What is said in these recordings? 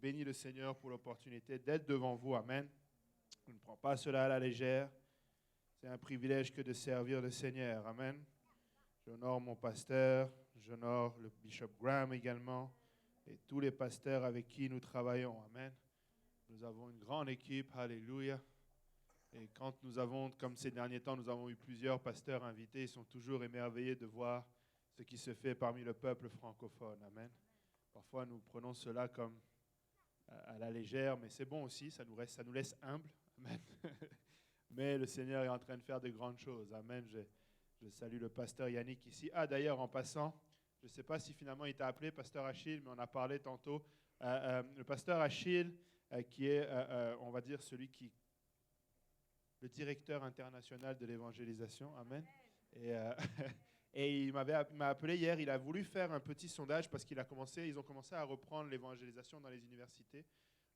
bénis le Seigneur pour l'opportunité d'être devant vous. Amen. Je ne prends pas cela à la légère. C'est un privilège que de servir le Seigneur. Amen. J'honore mon pasteur, j'honore le Bishop Graham également et tous les pasteurs avec qui nous travaillons. Amen. Nous avons une grande équipe. Alléluia. Et quand nous avons, comme ces derniers temps, nous avons eu plusieurs pasteurs invités, ils sont toujours émerveillés de voir ce qui se fait parmi le peuple francophone. Amen. Parfois, nous prenons cela comme à la légère, mais c'est bon aussi, ça nous laisse humbles. Amen. Mais le Seigneur est en train de faire de grandes choses. Amen. Je salue le pasteur Yannick ici. Ah, d'ailleurs, en passant, je ne sais pas si finalement il t'a appelé, pasteur Achille, mais on a parlé tantôt. Le pasteur Achille, qui est, on va dire, le directeur international de l'évangélisation. Amen. Et il m'a appelé hier, il a voulu faire un petit sondage parce ils ont commencé à reprendre l'évangélisation dans les universités.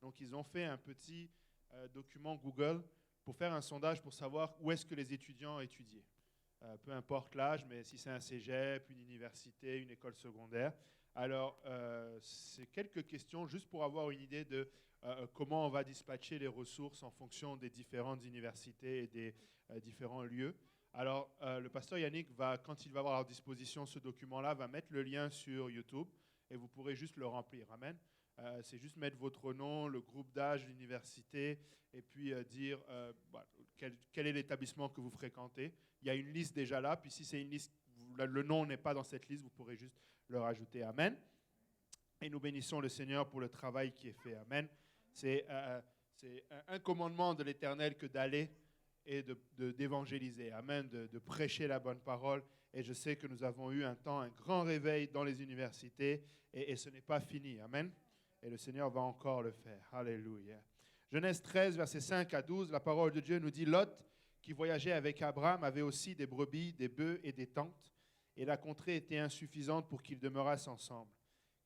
Donc ils ont fait un petit document Google pour faire un sondage pour savoir où est-ce que les étudiants étudiaient. Peu importe l'âge, mais si c'est un cégep, une université, une école secondaire. Alors, c'est quelques questions juste pour avoir une idée de comment on va dispatcher les ressources en fonction des différentes universités et des différents lieux. Alors, le pasteur Yannick, quand il va avoir à disposition ce document-là, va mettre le lien sur YouTube et vous pourrez juste le remplir. Amen. C'est juste mettre votre nom, le groupe d'âge, l'université, et puis dire quel est l'établissement que vous fréquentez. Il y a une liste déjà là, puis si c'est une liste, le nom n'est pas dans cette liste, vous pourrez juste le rajouter. Amen. Et nous bénissons le Seigneur pour le travail qui est fait. Amen. C'est un commandement de l'Éternel que d'aller et d'évangéliser. Amen. De prêcher la bonne parole. Et je sais que nous avons eu un grand réveil dans les universités, et ce n'est pas fini. Amen. Et le Seigneur va encore le faire. Alléluia. Genèse 13, versets 5 à 12, la parole de Dieu nous dit « Lot, qui voyageait avec Abraham, avait aussi des brebis, des bœufs et des tentes, et la contrée était insuffisante pour qu'ils demeurassent ensemble,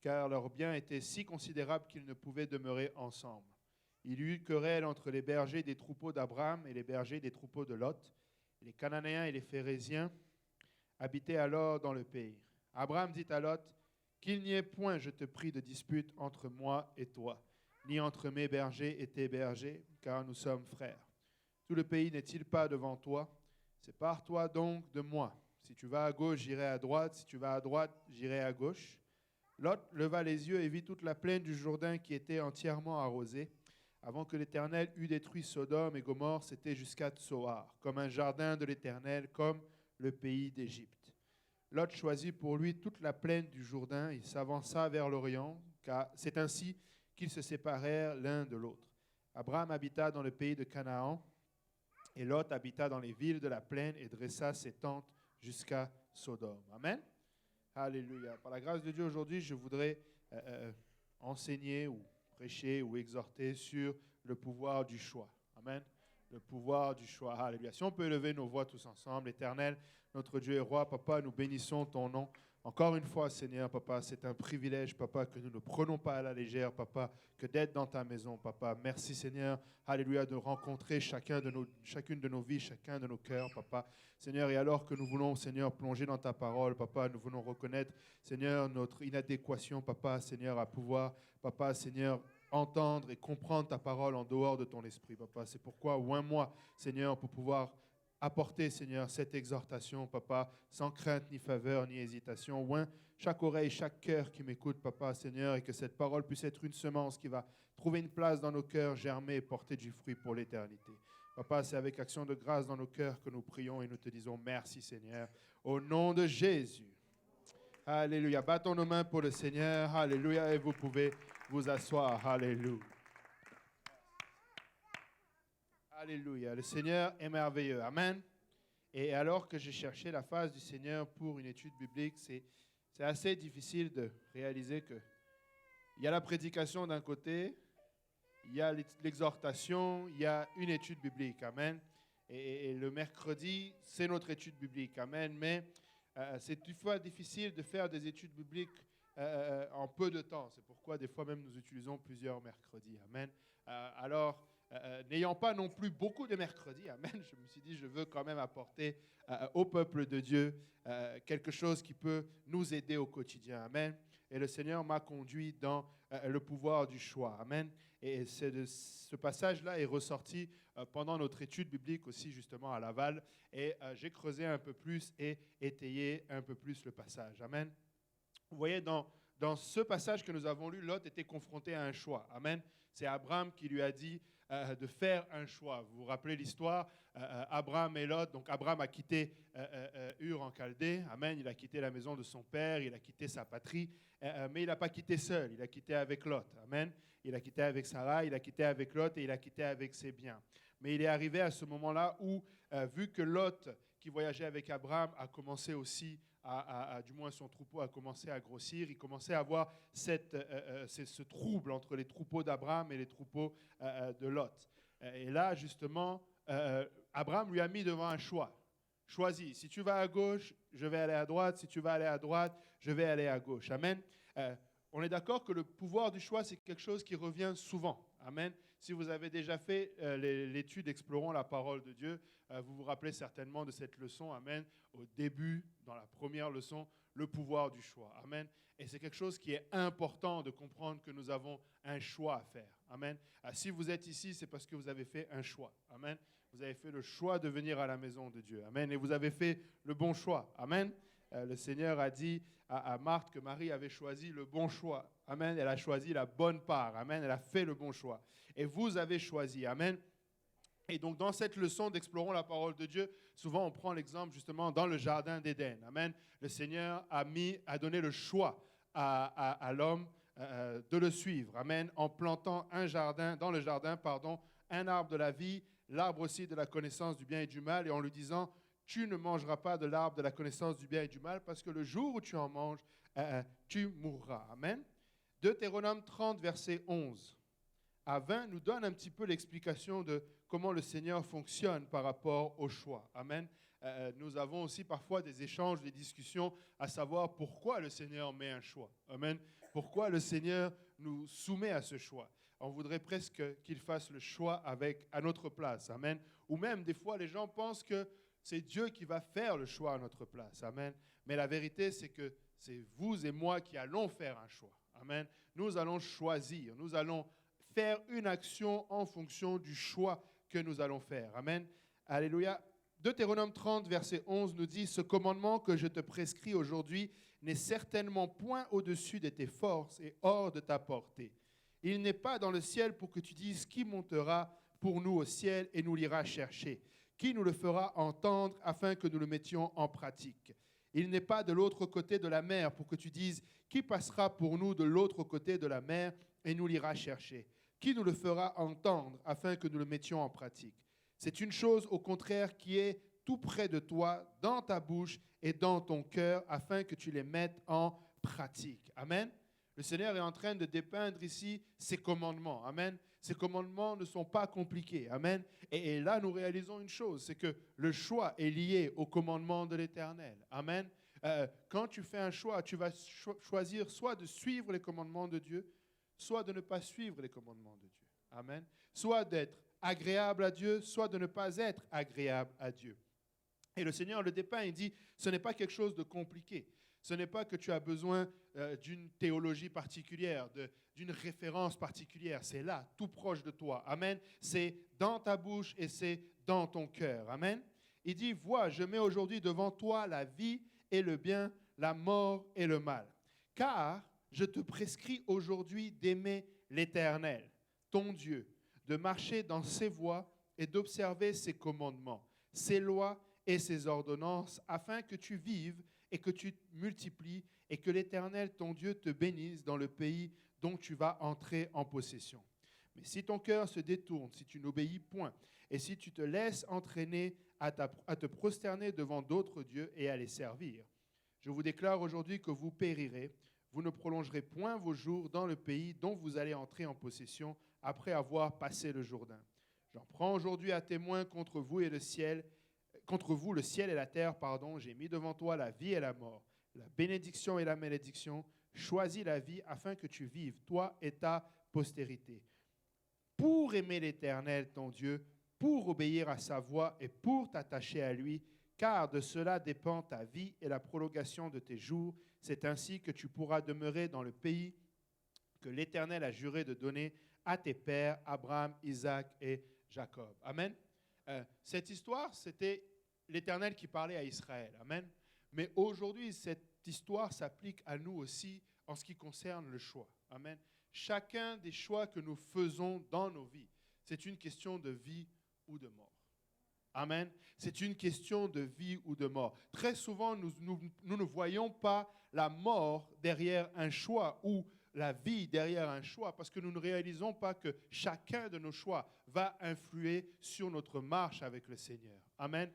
car leurs biens étaient si considérables qu'ils ne pouvaient demeurer ensemble. Il y eut querelle entre les bergers des troupeaux d'Abraham et les bergers des troupeaux de Lot. Les Cananéens et les Phéréziens habitaient alors dans le pays. Abraham dit à Lot, « Qu'il n'y ait point, je te prie, de dispute entre moi et toi, ni entre mes bergers et tes bergers, car nous sommes frères. Tout le pays n'est-il pas devant toi? Sépare-toi donc de moi. Si tu vas à gauche, j'irai à droite. Si tu vas à droite, j'irai à gauche. » Lot leva les yeux et vit toute la plaine du Jourdain qui était entièrement arrosée. Avant que l'Éternel eût détruit Sodome et Gomorrhe, c'était jusqu'à Tsoar, comme un jardin de l'Éternel, comme le pays d'Égypte. Lot choisit pour lui toute la plaine du Jourdain. Il s'avança vers l'Orient, car c'est ainsi qu'ils se séparèrent l'un de l'autre. Abraham habita dans le pays de Canaan, et Lot habita dans les villes de la plaine et dressa ses tentes jusqu'à Sodome. Amen. Alléluia. Par la grâce de Dieu, aujourd'hui, je voudrais enseigner ou prêcher ou exhorter sur le pouvoir du choix. Amen. Le pouvoir du choix. Alléluia. Si on peut élever nos voix tous ensemble. Éternel, notre Dieu et roi, Papa, nous bénissons ton nom. Encore une fois, Seigneur, Papa, c'est un privilège, Papa, que nous ne prenons pas à la légère, Papa, que d'être dans ta maison, Papa. Merci, Seigneur, Alléluia, de rencontrer chacune de nos vies, chacun de nos cœurs, Papa. Seigneur, et alors que nous voulons, Seigneur, plonger dans ta parole, Papa, nous voulons reconnaître, Seigneur, notre inadéquation, Papa, Seigneur, à pouvoir, Papa, Seigneur, entendre et comprendre ta parole en dehors de ton esprit, Papa. C'est pourquoi, oins-moi, Seigneur, pour pouvoir apporter, Seigneur, cette exhortation, Papa, sans crainte, ni faveur, ni hésitation. Oins chaque oreille, chaque cœur qui m'écoute, Papa, Seigneur, et que cette parole puisse être une semence qui va trouver une place dans nos cœurs, germer et porter du fruit pour l'éternité. Papa, c'est avec action de grâce dans nos cœurs que nous prions et nous te disons merci, Seigneur, au nom de Jésus. Alléluia. Battons nos mains pour le Seigneur. Alléluia. Et vous pouvez vous asseoir. Alléluia. Alléluia. Le Seigneur est merveilleux. Amen. Et alors que j'ai cherché la face du Seigneur pour une étude biblique, c'est assez difficile de réaliser que il y a la prédication d'un côté, il y a l'exhortation, il y a une étude biblique. Amen. Et le mercredi, c'est notre étude biblique. Amen. Mais c'est des fois difficile de faire des études bibliques en peu de temps. C'est pourquoi des fois même nous utilisons plusieurs mercredis. Amen. Alors, n'ayant pas non plus beaucoup de mercredis, amen, je me suis dit, je veux quand même apporter au peuple de Dieu quelque chose qui peut nous aider au quotidien. Amen. et le Seigneur m'a conduit dans le pouvoir du choix. Amen. Et ce passage-là est ressorti pendant notre étude biblique aussi justement à Laval, et j'ai creusé un peu plus et étayé un peu plus le passage. Amen. Vous voyez, dans ce passage que nous avons lu, Lot était confronté à un choix. Amen. C'est Abraham qui lui a dit de faire un choix. Vous vous rappelez l'histoire, Abraham et Lot. Donc Abraham a quitté Ur en Chaldée. Amen. Il a quitté la maison de son père, il a quitté sa patrie, mais il n'a pas quitté seul. Il a quitté avec Lot. Amen. Il a quitté avec Sarah, il a quitté avec Lot et il a quitté avec ses biens. Mais il est arrivé à ce moment-là où, vu que Lot, qui voyageait avec Abraham, a commencé aussi du moins son troupeau a commencé à grossir, il commençait à avoir ce trouble entre les troupeaux d'Abraham et les troupeaux de Lot. Et là, justement, Abraham lui a mis devant un choix. Choisis, si tu vas à gauche, je vais aller à droite, si tu vas aller à droite, je vais aller à gauche. Amen. On est d'accord que le pouvoir du choix, c'est quelque chose qui revient souvent. Amen. Si vous avez déjà fait l'étude Explorons la parole de Dieu, vous vous rappelez certainement de cette leçon. Amen. Au début, dans la première leçon, le pouvoir du choix. Amen. Et c'est quelque chose qui est important de comprendre que nous avons un choix à faire. Amen. Si vous êtes ici, c'est parce que vous avez fait un choix. Amen. Vous avez fait le choix de venir à la maison de Dieu. Amen. Et vous avez fait le bon choix. Amen. Le Seigneur a dit à Marthe que Marie avait choisi le bon choix. Amen. Elle a choisi la bonne part. Amen. Elle a fait le bon choix. Et vous avez choisi. Amen. Et donc, dans cette leçon d'Explorons la parole de Dieu, souvent on prend l'exemple justement dans le jardin d'Éden. Amen. Le Seigneur a donné le choix à l'homme de le suivre. Amen. En plantant dans le jardin, un arbre de la vie, l'arbre aussi de la connaissance du bien et du mal, et en lui disant: tu ne mangeras pas de l'arbre de la connaissance du bien et du mal, parce que le jour où tu en manges, tu mourras. Amen. Deutéronome 30, verset 11 à 20 nous donne un petit peu l'explication de comment le Seigneur fonctionne par rapport au choix. Amen. Nous avons aussi parfois des échanges, des discussions, à savoir pourquoi le Seigneur met un choix. Amen. Pourquoi le Seigneur nous soumet à ce choix. On voudrait presque qu'il fasse le choix à notre place. Amen. Ou même, des fois, les gens pensent que c'est Dieu qui va faire le choix à notre place. Amen. Mais la vérité, c'est que c'est vous et moi qui allons faire un choix. Amen. Nous allons choisir. Nous allons faire une action en fonction du choix que nous allons faire. Amen. Alléluia. Deutéronome 30, verset 11 nous dit: « Ce commandement que je te prescris aujourd'hui n'est certainement point au-dessus de tes forces et hors de ta portée. Il n'est pas dans le ciel pour que tu dises: qui montera pour nous au ciel et nous l'ira chercher? Qui nous le fera entendre afin que nous le mettions en pratique? Il n'est pas de l'autre côté de la mer pour que tu dises: qui passera pour nous de l'autre côté de la mer et nous l'ira chercher? Qui nous le fera entendre afin que nous le mettions en pratique? C'est une chose, au contraire, qui est tout près de toi, dans ta bouche et dans ton cœur, afin que tu les mettes en pratique. » Amen. Le Seigneur est en train de dépeindre ici ses commandements. Amen. Ces commandements ne sont pas compliqués. Amen. Et là, nous réalisons une chose, c'est que le choix est lié au commandement de l'Éternel. Amen. Quand tu fais un choix, tu vas choisir soit de suivre les commandements de Dieu, soit de ne pas suivre les commandements de Dieu. Amen. Soit d'être agréable à Dieu, soit de ne pas être agréable à Dieu. Et le Seigneur le dépeint, il dit, ce n'est pas quelque chose de compliqué. Ce n'est pas que tu as besoin d'une théologie particulière, d'une référence particulière. C'est là, tout proche de toi. Amen. C'est dans ta bouche et c'est dans ton cœur. Amen. Il dit, vois, je mets aujourd'hui devant toi la vie et le bien, la mort et le mal. Car je te prescris aujourd'hui d'aimer l'Éternel, ton Dieu, de marcher dans ses voies et d'observer ses commandements, ses lois et ses ordonnances, afin que tu vives et que tu te multiplies et que l'Éternel, ton Dieu, te bénisse dans le pays dont tu vas entrer en possession. Mais si ton cœur se détourne, si tu n'obéis point, et si tu te laisses entraîner à te prosterner devant d'autres dieux et à les servir, je vous déclare aujourd'hui que vous périrez. Vous ne prolongerez point vos jours dans le pays dont vous allez entrer en possession après avoir passé le Jourdain. J'en prends aujourd'hui à témoin contre vous le ciel et la terre, J'ai mis devant toi la vie et la mort, la bénédiction et la malédiction. Choisis la vie afin que tu vives, toi et ta postérité. Pour aimer l'Éternel, ton Dieu, pour obéir à sa voix et pour t'attacher à lui, car de cela dépend ta vie et la prolongation de tes jours, C'est ainsi que tu pourras demeurer dans le pays que l'Éternel a juré de donner à tes pères, Abraham, Isaac et Jacob. Amen. Cette histoire, c'était l'Éternel qui parlait à Israël. Amen. Mais aujourd'hui, cette histoire s'applique à nous aussi en ce qui concerne le choix. Amen. Chacun des choix que nous faisons dans nos vies, c'est une question de vie ou de mort. Amen. C'est une question de vie ou de mort. Très souvent, nous ne voyons pas la mort derrière un choix ou la vie derrière un choix parce que nous ne réalisons pas que chacun de nos choix va influer sur notre marche avec le Seigneur. Amen.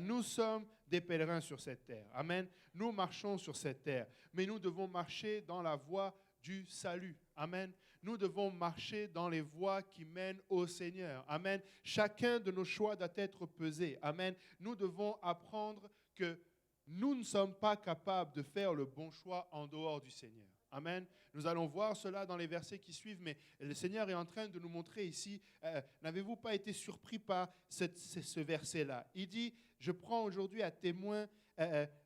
Nous sommes des pèlerins sur cette terre. Amen. Nous marchons sur cette terre, mais nous devons marcher dans la voie du salut. Amen. Nous devons marcher dans les voies qui mènent au Seigneur. Amen. Chacun de nos choix doit être pesé. Amen. Nous devons apprendre que nous ne sommes pas capables de faire le bon choix en dehors du Seigneur. Amen. Nous allons voir cela dans les versets qui suivent, mais le Seigneur est en train de nous montrer ici, n'avez-vous pas été surpris par ce verset-là? Il dit, je prends aujourd'hui à témoin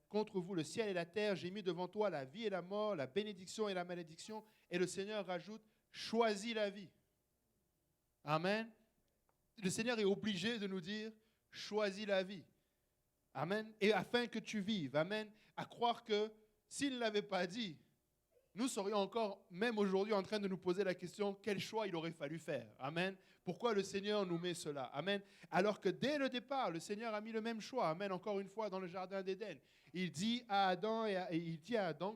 contre vous le ciel et la terre, j'ai mis devant toi la vie et la mort, la bénédiction et la malédiction. Et le Seigneur rajoute, choisis la vie. Amen. Le Seigneur est obligé de nous dire, choisis la vie. Amen. Et afin que tu vives. Amen. À croire que s'il ne l'avait pas dit, nous serions encore, même aujourd'hui, en train de nous poser la question, quel choix il aurait fallu faire. Amen. Pourquoi le Seigneur nous met cela? Amen. Alors que dès le départ, le Seigneur a mis le même choix. Amen. Encore une fois, dans le jardin d'Éden. Il dit à Adam,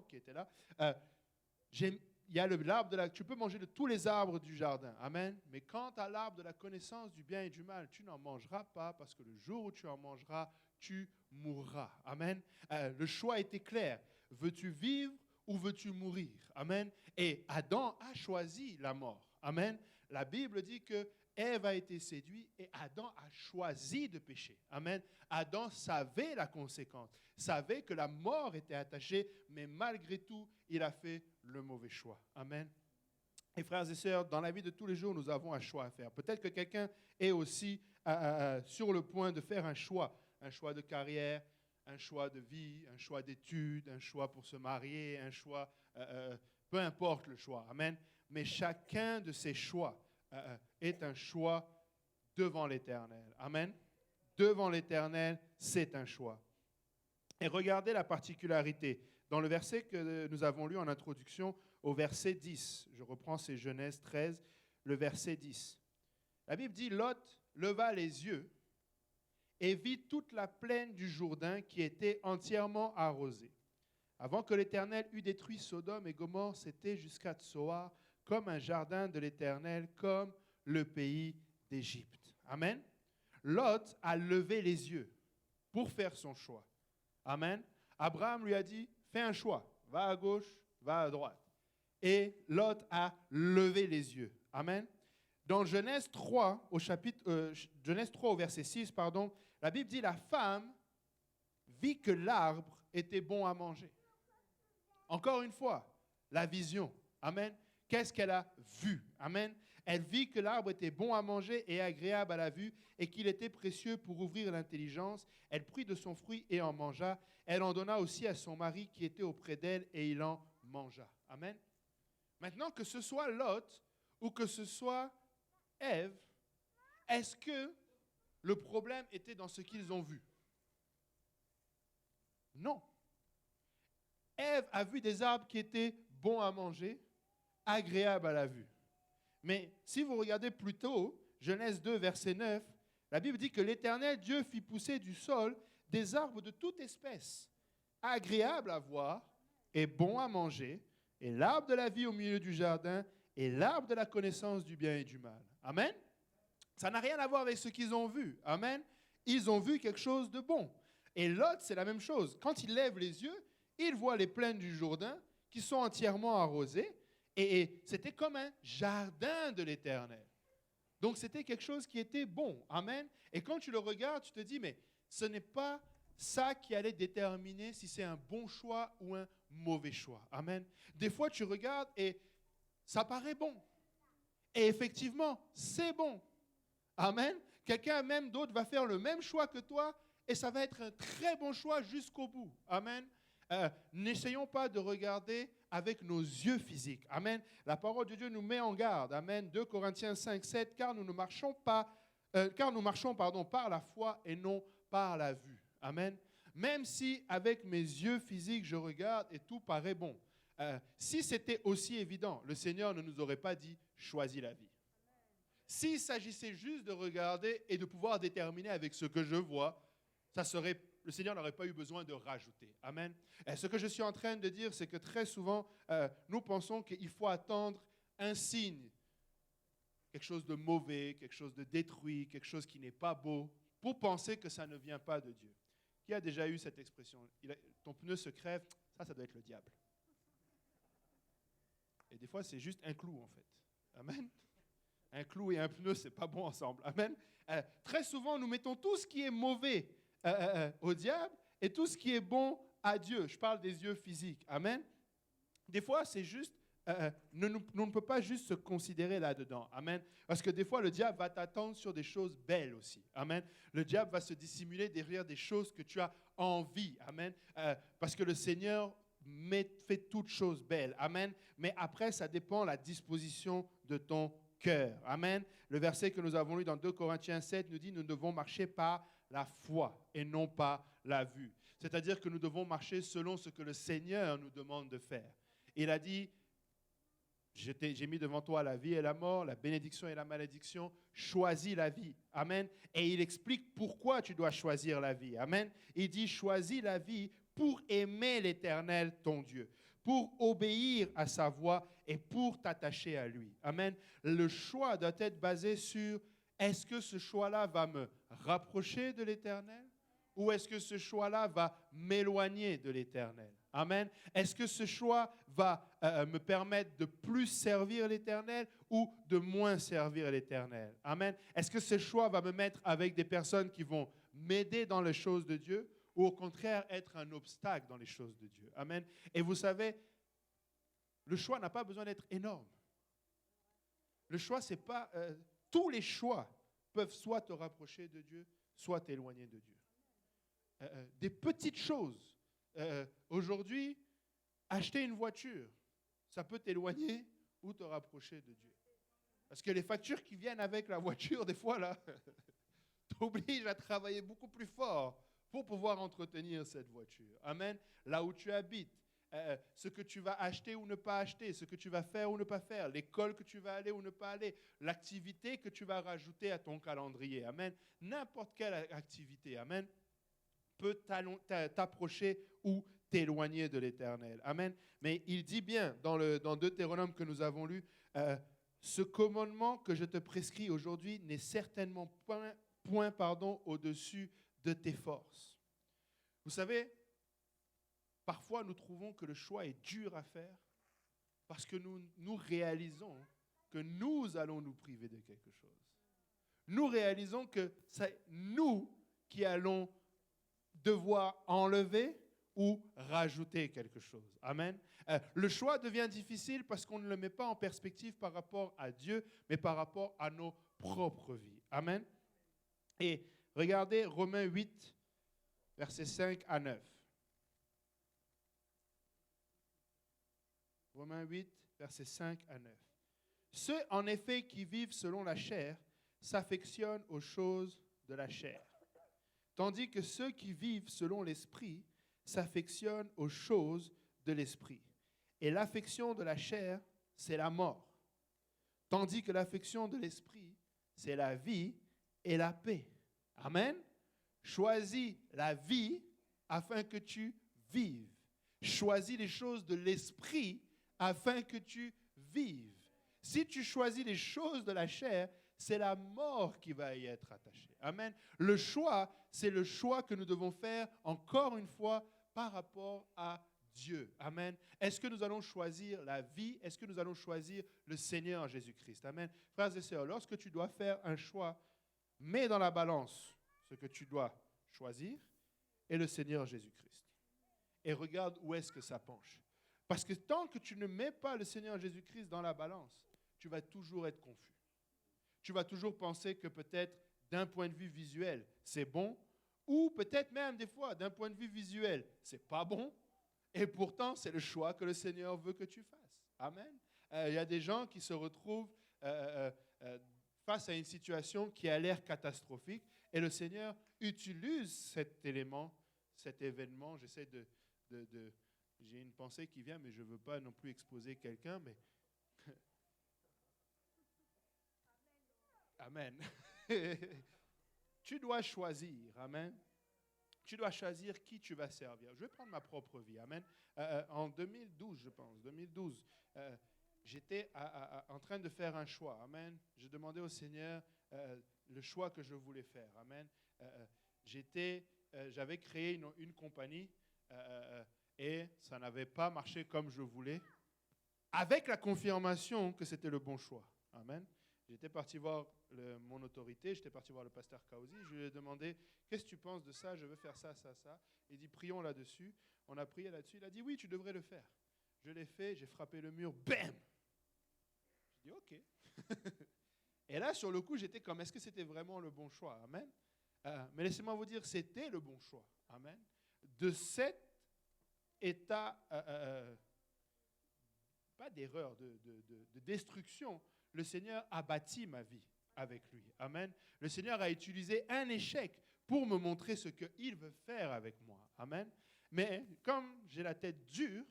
qui était là, il y a l'arbre tu peux manger de tous les arbres du jardin. Amen. Mais quant à l'arbre de la connaissance du bien et du mal, tu n'en mangeras pas parce que le jour où tu en mangeras, tu mourras. Amen. Le choix était clair. Veux-tu vivre ou veux-tu mourir? Amen. Et Adam a choisi la mort. Amen. La Bible dit que Ève a été séduite et Adam a choisi de pécher. Amen. Adam savait la conséquence, savait que la mort était attachée, mais malgré tout, il a fait le mauvais choix. Amen. Et frères et sœurs, dans la vie de tous les jours, nous avons un choix à faire. Peut-être que quelqu'un est aussi sur le point de faire un choix de carrière, un choix de vie, un choix d'études, un choix pour se marier, un choix, peu importe le choix. Amen. Mais chacun de ces choix est un choix devant l'Éternel. Amen. Devant l'Éternel, c'est un choix. Et regardez la particularité. Dans le verset que nous avons lu en introduction, au verset 10, je reprends, c'est Genèse 13, le verset 10. La Bible dit, Lot leva les yeux et vit toute la plaine du Jourdain qui était entièrement arrosée. Avant que l'Éternel eût détruit Sodome et Gomorrhe, c'était jusqu'à Tsoar, comme un jardin de l'Éternel, comme le pays d'Égypte. Amen. Lot a levé les yeux pour faire son choix. Amen. Abraham lui a dit, fais un choix, va à gauche, va à droite. Et Lot a levé les yeux. Amen. Dans Genèse 3, Genèse 3 au verset 6, la Bible dit, la femme vit que l'arbre était bon à manger. Encore une fois, la vision. Amen. Qu'est-ce qu'elle a vu? Amen. Elle vit que l'arbre était bon à manger et agréable à la vue et qu'il était précieux pour ouvrir l'intelligence. Elle prit de son fruit et en mangea. Elle en donna aussi à son mari qui était auprès d'elle et il en mangea. Amen. Maintenant, que ce soit Lot ou que ce soit Ève, est-ce que le problème était dans ce qu'ils ont vu? Non. Ève a vu des arbres qui étaient bons à manger, agréables à la vue. Mais si vous regardez plus tôt, Genèse 2, verset 9, la Bible dit que l'Éternel Dieu fit pousser du sol des arbres de toute espèce, agréables à voir et bons à manger, et l'arbre de la vie au milieu du jardin, et l'arbre de la connaissance du bien et du mal. Amen. Ça n'a rien à voir avec ce qu'ils ont vu. Amen. Ils ont vu quelque chose de bon. Et Lot, c'est la même chose. Quand il lève les yeux, il voit les plaines du Jourdain qui sont entièrement arrosées. Et c'était comme un jardin de l'Éternel. Donc, c'était quelque chose qui était bon. Amen. Et quand tu le regardes, tu te dis, mais ce n'est pas ça qui allait déterminer si c'est un bon choix ou un mauvais choix. Amen. Des fois, tu regardes et ça paraît bon. Et effectivement, c'est bon. Amen. Quelqu'un même d'autre va faire le même choix que toi et ça va être un très bon choix jusqu'au bout. Amen. N'essayons pas de regarder avec nos yeux physiques. Amen. La parole de Dieu nous met en garde. Amen. 2 Corinthiens 5, 7, car nous marchons par la foi et non par la vue. Amen. Même si avec mes yeux physiques je regarde et tout paraît bon. Si c'était aussi évident, le Seigneur ne nous aurait pas dit « choisis la vie ». S'il s'agissait juste de regarder et de pouvoir déterminer avec ce que je vois, le Seigneur n'aurait pas eu besoin de rajouter. Amen. Et ce que je suis en train de dire, c'est que très souvent, nous pensons qu'il faut attendre un signe, quelque chose de mauvais, quelque chose de détruit, quelque chose qui n'est pas beau, pour penser que ça ne vient pas de Dieu. Qui a déjà eu cette expression? Ton pneu se crève, ça doit être le diable. Et des fois, c'est juste un clou, en fait. Amen. Un clou et un pneu, ce n'est pas bon ensemble. Amen. Très souvent, nous mettons tout ce qui est mauvais au diable et tout ce qui est bon à Dieu. Je parle des yeux physiques. Amen. Des fois, c'est juste, nous ne pouvons pas juste se considérer là-dedans. Amen. Parce que des fois, le diable va t'attendre sur des choses belles aussi. Amen. Le diable va se dissimuler derrière des choses que tu as envie. Amen. Parce que le Seigneur fait toutes choses belles. Amen. Mais après, ça dépend de la disposition de ton cœur. Amen. Le verset que nous avons lu dans 2 Corinthiens 7 nous dit, nous devons marcher par la foi et non pas la vue. C'est-à-dire que nous devons marcher selon ce que le Seigneur nous demande de faire. Il a dit, j'ai mis devant toi la vie et la mort, la bénédiction et la malédiction, choisis la vie. Amen. Et il explique pourquoi tu dois choisir la vie. Amen. Il dit, choisis la vie pour aimer l'Éternel, ton Dieu, pour obéir à sa voix et pour t'attacher à lui. Amen. Le choix doit être basé sur, est-ce que ce choix-là va me rapprocher de l'Éternel ou est-ce que ce choix-là va m'éloigner de l'Éternel? Amen. Est-ce que ce choix va me permettre de plus servir l'Éternel ou de moins servir l'Éternel? Amen. Est-ce que ce choix va me mettre avec des personnes qui vont m'aider dans les choses de Dieu ou au contraire être un obstacle dans les choses de Dieu? Amen. Et vous savez, le choix n'a pas besoin d'être énorme. Le choix, c'est pas... tous les choix peuvent soit te rapprocher de Dieu, soit t'éloigner de Dieu. Des petites choses. Aujourd'hui, acheter une voiture, ça peut t'éloigner ou te rapprocher de Dieu. Parce que les factures qui viennent avec la voiture, des fois, là, t'obligent à travailler beaucoup plus fort pour pouvoir entretenir cette voiture. Amen. Là où tu habites, ce que tu vas acheter ou ne pas acheter, ce que tu vas faire ou ne pas faire, l'école que tu vas aller ou ne pas aller, l'activité que tu vas rajouter à ton calendrier. Amen. N'importe quelle activité. Amen. Peut t'approcher ou t'éloigner de l'Éternel. Amen. Mais il dit bien dans Deutéronome que nous avons lu, ce commandement que je te prescris aujourd'hui n'est certainement point au-dessus de tes forces. Vous savez, parfois nous trouvons que le choix est dur à faire parce que nous réalisons que nous allons nous priver de quelque chose. Nous réalisons que c'est nous qui allons devoir enlever ou rajouter quelque chose. Amen. Le choix devient difficile parce qu'on ne le met pas en perspective par rapport à Dieu, mais par rapport à nos propres vies. Amen. Et regardez Romains 8, versets 5 à 9. Romains 8, versets 5 à 9. Ceux, en effet, qui vivent selon la chair s'affectionnent aux choses de la chair, tandis que ceux qui vivent selon l'esprit s'affectionnent aux choses de l'esprit. Et l'affection de la chair, c'est la mort, tandis que l'affection de l'esprit, c'est la vie et la paix. Amen. Choisis la vie afin que tu vives. Choisis les choses de l'esprit afin que tu vives. Si tu choisis les choses de la chair, c'est la mort qui va y être attachée. Amen. Le choix, c'est le choix que nous devons faire, encore une fois, par rapport à Dieu. Amen. Est-ce que nous allons choisir la vie? Est-ce que nous allons choisir le Seigneur Jésus-Christ? Amen. Frères et sœurs, lorsque tu dois faire un choix, mets dans la balance ce que tu dois choisir et le Seigneur Jésus-Christ. Et regarde où est-ce que ça penche. Parce que tant que tu ne mets pas le Seigneur Jésus-Christ dans la balance, tu vas toujours être confus. Tu vas toujours penser que peut-être d'un point de vue visuel, c'est bon, ou peut-être même des fois, d'un point de vue visuel, c'est pas bon, Et pourtant, c'est le choix que le Seigneur veut que tu fasses. Amen. Il y a des gens qui se retrouvent face à une situation qui a l'air catastrophique et le Seigneur utilise cet élément, cet événement. J'essaie j'ai une pensée qui vient, mais je ne veux pas non plus exposer quelqu'un, mais Amen. Tu dois choisir. Amen. Tu dois choisir qui tu vas servir. Je vais prendre ma propre vie. Amen. En 2012, je pense, j'étais en train de faire un choix. Amen. Je demandais au Seigneur le choix que je voulais faire. Amen. J'avais créé une compagnie et ça n'avait pas marché comme je voulais, avec la confirmation que c'était le bon choix. Amen. J'étais parti voir mon autorité, j'étais parti voir le pasteur Kauzi, je lui ai demandé, qu'est-ce que tu penses de ça? Je veux faire ça, ça, ça. Il dit, prions là-dessus. On a prié là-dessus. Il a dit, oui, tu devrais le faire. Je l'ai fait, j'ai frappé le mur, bam! J'ai dit, OK. Et là, sur le coup, j'étais comme, est-ce que c'était vraiment le bon choix? Amen. Mais laissez-moi vous dire, c'était le bon choix. Amen. De cet état, pas d'erreur, de destruction, le Seigneur a bâti ma vie avec lui. Amen. Le Seigneur a utilisé un échec pour me montrer ce qu'il veut faire avec moi. Amen. Mais comme j'ai la tête dure,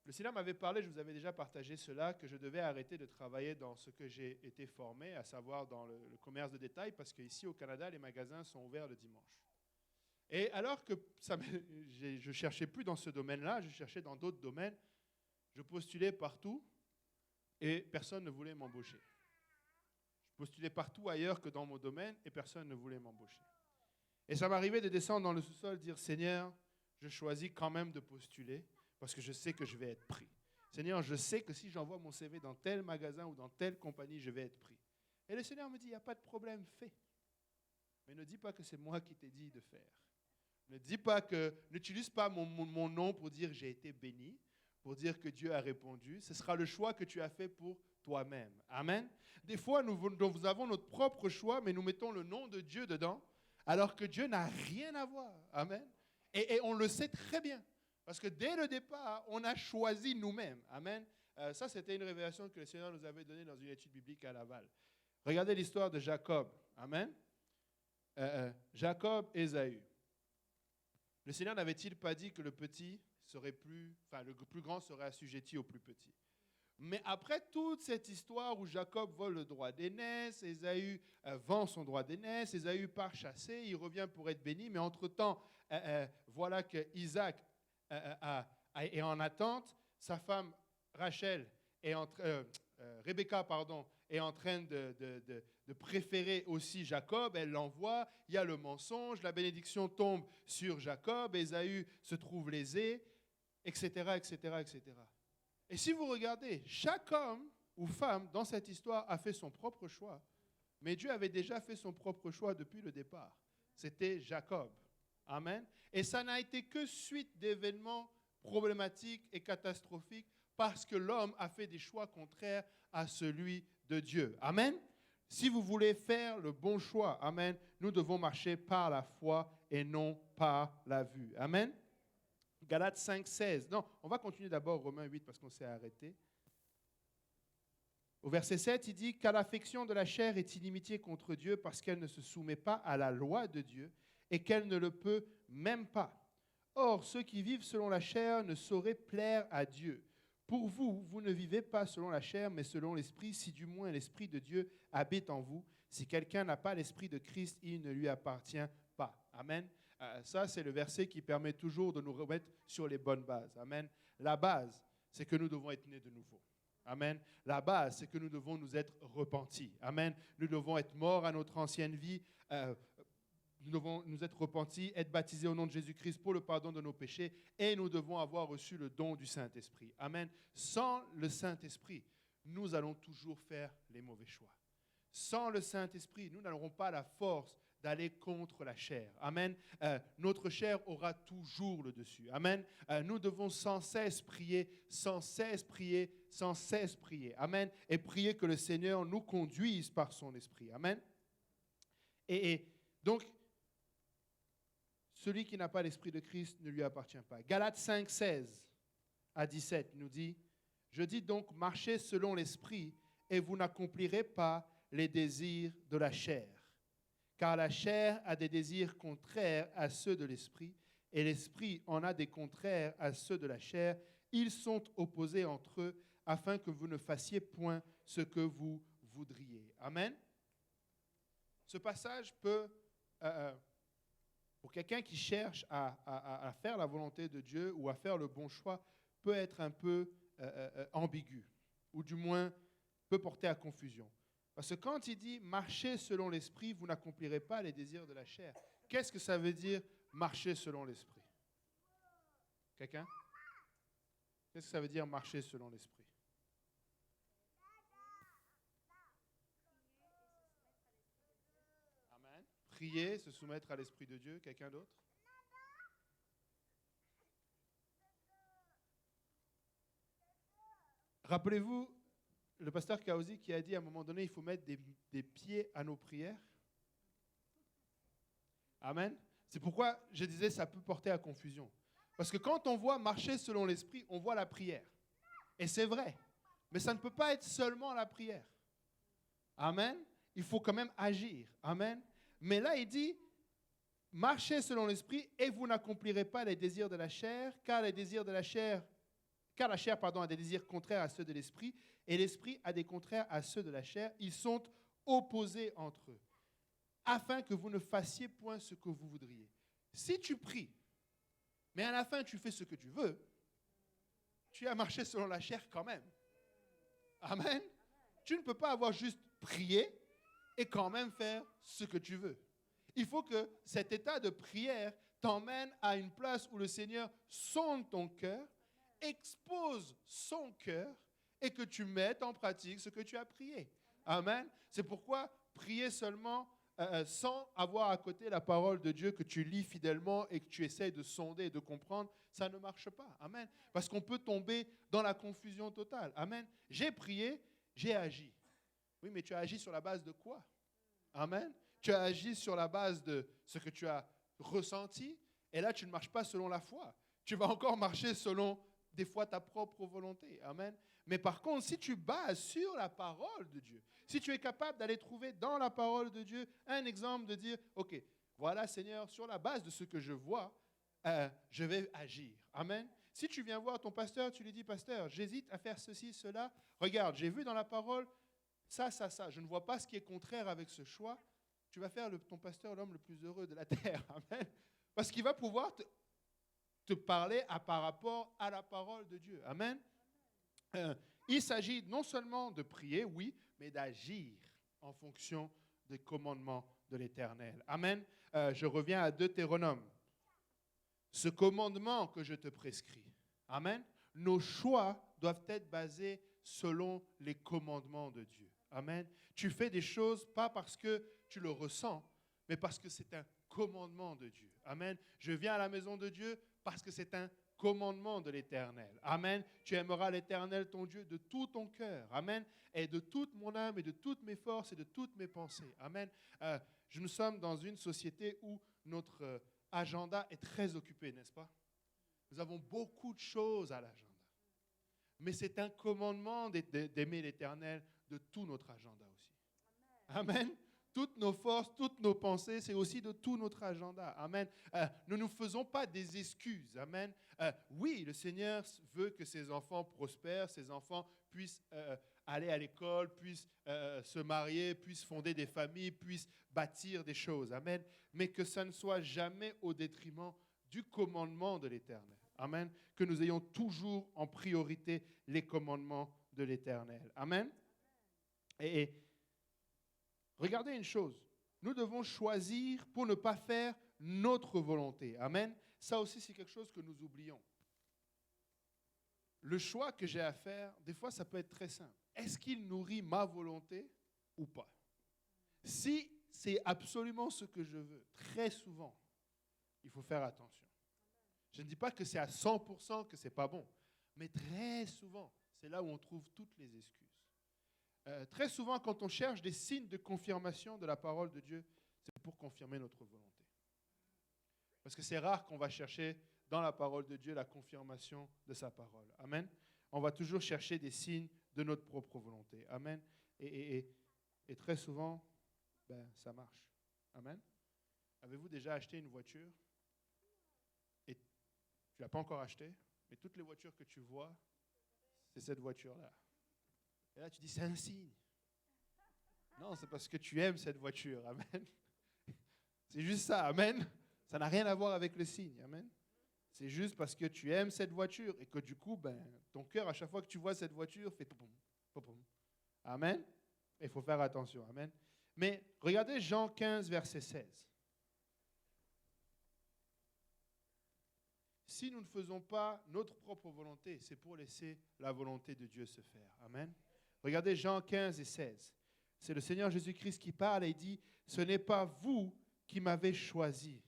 le Seigneur m'avait parlé, je vous avais déjà partagé cela, que je devais arrêter de travailler dans ce que j'ai été formé, à savoir dans le commerce de détail, parce qu'ici au Canada, les magasins sont ouverts le dimanche. Et alors que je ne cherchais plus dans ce domaine-là, je cherchais dans d'autres domaines, je postulais partout et personne ne voulait m'embaucher. Je postulais partout ailleurs que dans mon domaine et personne ne voulait m'embaucher. Et ça m'arrivait de descendre dans le sous-sol et dire, Seigneur, je choisis quand même de postuler parce que je sais que je vais être pris. Seigneur, je sais que si j'envoie mon CV dans tel magasin ou dans telle compagnie, je vais être pris. Et le Seigneur me dit, il n'y a pas de problème, fais. Mais ne dis pas que c'est moi qui t'ai dit de faire. N'utilise pas mon nom pour dire j'ai été béni, pour dire que Dieu a répondu. Ce sera le choix que tu as fait pour toi-même. Amen. Des fois, nous avons notre propre choix, mais nous mettons le nom de Dieu dedans, alors que Dieu n'a rien à voir. Amen. Et on le sait très bien. Parce que dès le départ, on a choisi nous-mêmes. Amen. Ça, c'était une révélation que le Seigneur nous avait donnée dans une étude biblique à Laval. Regardez l'histoire de Jacob. Amen. Jacob et Ésaü. Le Seigneur n'avait-il pas dit que le plus grand serait assujetti au plus petit? Mais après toute cette histoire où Jacob vole le droit d'aînesse, Ésaü vend son droit d'aînesse, Ésaü part chasser, il revient pour être béni, mais entre-temps, voilà que Isaac est en attente, sa femme Rachel Rebecca, est en train de préférer aussi Jacob, elle l'envoie, il y a le mensonge, la bénédiction tombe sur Jacob, Ésaü se trouve lésé, etc., etc., etc. Et si vous regardez, chaque homme ou femme dans cette histoire a fait son propre choix, mais Dieu avait déjà fait son propre choix depuis le départ. C'était Jacob. Amen. Et ça n'a été que suite d'événements problématiques et catastrophiques parce que l'homme a fait des choix contraires à celui de Dieu. Amen. Si vous voulez faire le bon choix, amen, nous devons marcher par la foi et non par la vue. Amen. Galates 5, 16. Non, on va continuer d'abord Romains 8 parce qu'on s'est arrêté. Au verset 7, il dit « Car l'affection de la chair est inimitié contre Dieu parce qu'elle ne se soumet pas à la loi de Dieu et qu'elle ne le peut même pas. Or, ceux qui vivent selon la chair ne sauraient plaire à Dieu. Pour vous, vous ne vivez pas selon la chair, mais selon l'Esprit, si du moins l'Esprit de Dieu habite en vous. Si quelqu'un n'a pas l'Esprit de Christ, il ne lui appartient pas. » Amen. Ça, c'est le verset qui permet toujours de nous remettre sur les bonnes bases. Amen. La base, c'est que nous devons être nés de nouveau. Amen. La base, c'est que nous devons nous être repentis. Amen. Nous devons être morts à notre ancienne vie. Nous devons nous être repentis, être baptisés au nom de Jésus-Christ pour le pardon de nos péchés. Et nous devons avoir reçu le don du Saint-Esprit. Amen. Sans le Saint-Esprit, nous allons toujours faire les mauvais choix. Sans le Saint-Esprit, nous n'aurons pas la force d'aller contre la chair. Amen. Notre chair aura toujours le dessus. Amen. Nous devons sans cesse prier, sans cesse prier, sans cesse prier. Amen. Et prier que le Seigneur nous conduise par son esprit. Amen. Et donc, celui qui n'a pas l'Esprit de Christ ne lui appartient pas. Galates 5, 16 à 17 nous dit, « Je dis donc, marchez selon l'Esprit, et vous n'accomplirez pas les désirs de la chair. Car la chair a des désirs contraires à ceux de l'Esprit, et l'Esprit en a des contraires à ceux de la chair. Ils sont opposés entre eux, afin que vous ne fassiez point ce que vous voudriez. » Amen. Ce passage peut, pour quelqu'un qui cherche à faire la volonté de Dieu ou à faire le bon choix, peut être un peu ambigu, ou du moins peut porter à confusion. Parce que quand il dit « marchez selon l'Esprit, vous n'accomplirez pas les désirs de la chair », qu'est-ce que ça veut dire « marcher selon l'Esprit » ? Quelqu'un ? Qu'est-ce que ça veut dire « marcher selon l'Esprit » ? Amen. Prier, se soumettre à l'Esprit de Dieu. Quelqu'un d'autre ? Rappelez-vous, le pasteur Kaozi qui a dit à un moment donné, il faut mettre des pieds à nos prières. Amen. C'est pourquoi je disais ça peut porter à confusion. Parce que quand on voit marcher selon l'Esprit, on voit la prière. Et c'est vrai. Mais ça ne peut pas être seulement la prière. Amen. Il faut quand même agir. Amen. Mais là, il dit, marchez selon l'Esprit et vous n'accomplirez pas les désirs de la chair, car la chair a des désirs contraires à ceux de l'Esprit, et l'Esprit a des contraires à ceux de la chair. Ils sont opposés entre eux, afin que vous ne fassiez point ce que vous voudriez. Si tu pries, mais à la fin tu fais ce que tu veux, tu as marché selon la chair quand même. Amen. Tu ne peux pas avoir juste prié et quand même faire ce que tu veux. Il faut que cet état de prière t'emmène à une place où le Seigneur sonde ton cœur, expose son cœur et que tu mettes en pratique ce que tu as prié. Amen. C'est pourquoi prier seulement sans avoir à côté la parole de Dieu que tu lis fidèlement et que tu essayes de sonder et de comprendre, ça ne marche pas. Amen. Parce qu'on peut tomber dans la confusion totale. Amen. J'ai prié, j'ai agi. Oui, mais tu as agi sur la base de quoi? Amen. Tu as agi sur la base de ce que tu as ressenti. Et là, tu ne marches pas selon la foi. Tu vas encore marcher selon, des fois, ta propre volonté. Amen. Mais par contre, si tu bases sur la parole de Dieu, si tu es capable d'aller trouver dans la parole de Dieu un exemple de dire, OK, voilà Seigneur, sur la base de ce que je vois, je vais agir. Amen. Si tu viens voir ton pasteur, tu lui dis, pasteur, j'hésite à faire ceci, cela. Regarde, j'ai vu dans la parole ça. Je ne vois pas ce qui est contraire avec ce choix. Tu vas faire ton pasteur l'homme le plus heureux de la terre. Amen. Parce qu'il va pouvoir te parler par rapport à la parole de Dieu. Amen. Il s'agit non seulement de prier, oui, mais d'agir en fonction des commandements de l'Éternel. Amen. Je reviens à Deutéronome. Ce commandement que je te prescris. Amen. Nos choix doivent être basés selon les commandements de Dieu. Amen. Tu fais des choses pas parce que tu le ressens, mais parce que c'est un commandement de Dieu. Amen. Je viens à la maison de Dieu parce que c'est un commandement de l'Éternel. Amen. Tu aimeras l'Éternel, ton Dieu, de tout ton cœur. Amen. Et de toute mon âme et de toutes mes forces et de toutes mes pensées. Amen. Nous sommes dans une société où notre agenda est très occupé, n'est-ce pas? Nous avons beaucoup de choses à l'agenda. Mais c'est un commandement d'aimer l'Éternel de tout notre agenda aussi. Amen. Toutes nos forces, toutes nos pensées, c'est aussi de tout notre agenda. Amen. Nous ne nous faisons pas des excuses. Amen. Oui, le Seigneur veut que ses enfants prospèrent, ses enfants puissent aller à l'école, puissent se marier, puissent fonder des familles, puissent bâtir des choses. Amen. Mais que ça ne soit jamais au détriment du commandement de l'Éternel. Amen. Que nous ayons toujours en priorité les commandements de l'Éternel. Amen. Et regardez une chose, nous devons choisir pour ne pas faire notre volonté. Amen. Ça aussi, c'est quelque chose que nous oublions. Le choix que j'ai à faire, des fois, ça peut être très simple. Est-ce qu'il nourrit ma volonté ou pas? Si c'est absolument ce que je veux, très souvent, il faut faire attention. Je ne dis pas que c'est à 100% que ce n'est pas bon, mais très souvent, c'est là où on trouve toutes les excuses. Très souvent, quand on cherche des signes de confirmation de la parole de Dieu, c'est pour confirmer notre volonté. Parce que c'est rare qu'on va chercher dans la parole de Dieu la confirmation de sa parole. Amen. On va toujours chercher des signes de notre propre volonté. Amen. Et très souvent, ça marche. Amen. Avez-vous déjà acheté une voiture et tu ne l'as pas encore achetée, mais toutes les voitures que tu vois, c'est cette voiture-là. Et là, tu dis, c'est un signe. Non, c'est parce que tu aimes cette voiture. Amen. C'est juste ça. Amen. Ça n'a rien à voir avec le signe. Amen. C'est juste parce que tu aimes cette voiture et que du coup, ton cœur, à chaque fois que tu vois cette voiture, fait popom, popom. Amen. Il faut faire attention. Amen. Mais regardez Jean 15, verset 16. Si nous ne faisons pas notre propre volonté, c'est pour laisser la volonté de Dieu se faire. Amen. Regardez Jean 15 et 16. C'est le Seigneur Jésus-Christ qui parle et il dit, « Ce n'est pas vous qui m'avez choisi,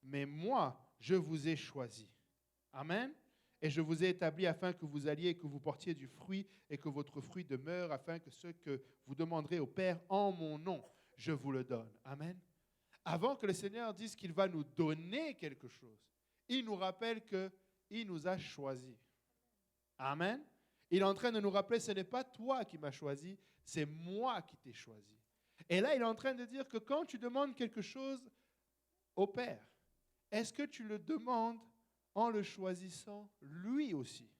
mais moi, je vous ai choisi. » Amen. Et je vous ai établi afin que vous alliez et que vous portiez du fruit et que votre fruit demeure, afin que ce que vous demanderez au Père en mon nom, je vous le donne. Amen. Avant que le Seigneur dise qu'il va nous donner quelque chose, il nous rappelle qu'il nous a choisis. Amen. Il est en train de nous rappeler, ce n'est pas toi qui m'as choisi, c'est moi qui t'ai choisi. Et là, il est en train de dire que quand tu demandes quelque chose au Père, est-ce que tu le demandes en le choisissant lui aussi?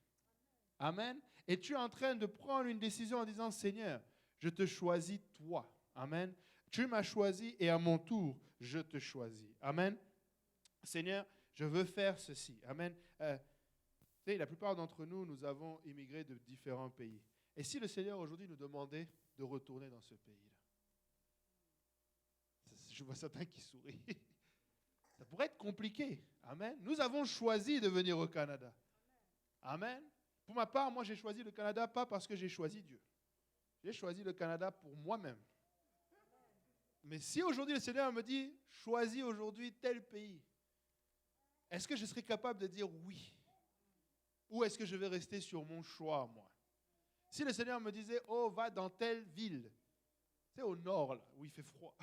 Amen. Et tu es en train de prendre une décision en disant, Seigneur, je te choisis toi. Amen. Tu m'as choisi et à mon tour, je te choisis. Amen. Seigneur, je veux faire ceci. Amen. La plupart d'entre nous, nous avons immigré de différents pays. Et si le Seigneur aujourd'hui nous demandait de retourner dans ce pays-là? Je vois certains qui sourient. Ça pourrait être compliqué. Amen. Nous avons choisi de venir au Canada. Amen. Pour ma part, moi, j'ai choisi le Canada pas parce que j'ai choisi Dieu. J'ai choisi le Canada pour moi-même. Mais si aujourd'hui le Seigneur me dit, choisis aujourd'hui tel pays, est-ce que je serais capable de dire oui? Ou est-ce que je vais rester sur mon choix, moi? Si le Seigneur me disait, oh, va dans telle ville, c'est au nord, là, où il fait froid.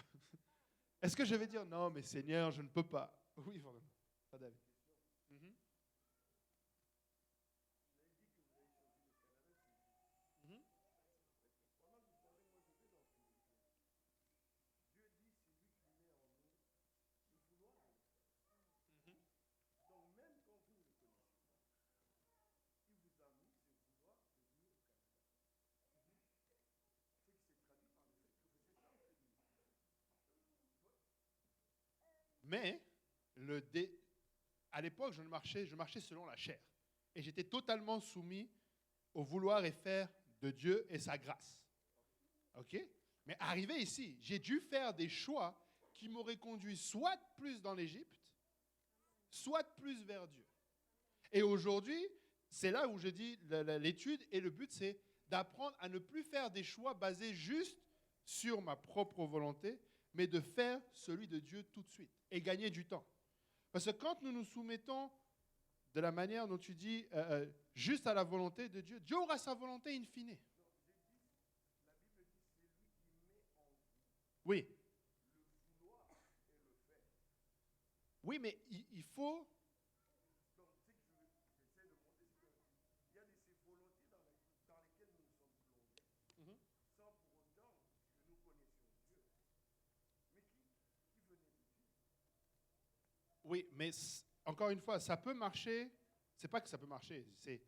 Est-ce que je vais dire, non, mais Seigneur, je ne peux pas? Oui, vraiment. Pas David. Mhm. Mhm. Mais, à l'époque, je marchais selon la chair. Et j'étais totalement soumis au vouloir et faire de Dieu et sa grâce. OK? Mais arrivé ici, j'ai dû faire des choix qui m'auraient conduit soit plus dans l'Égypte, soit plus vers Dieu. Et aujourd'hui, c'est là où je dis l'étude et le but, c'est d'apprendre à ne plus faire des choix basés juste sur ma propre volonté, mais de faire celui de Dieu tout de suite et gagner du temps. Parce que quand nous nous soumettons de la manière dont tu dis juste à la volonté de Dieu, Dieu aura sa volonté in fine. Oui. Oui, mais il faut... Oui, mais encore une fois, ça peut marcher. C'est pas que ça peut marcher, c'est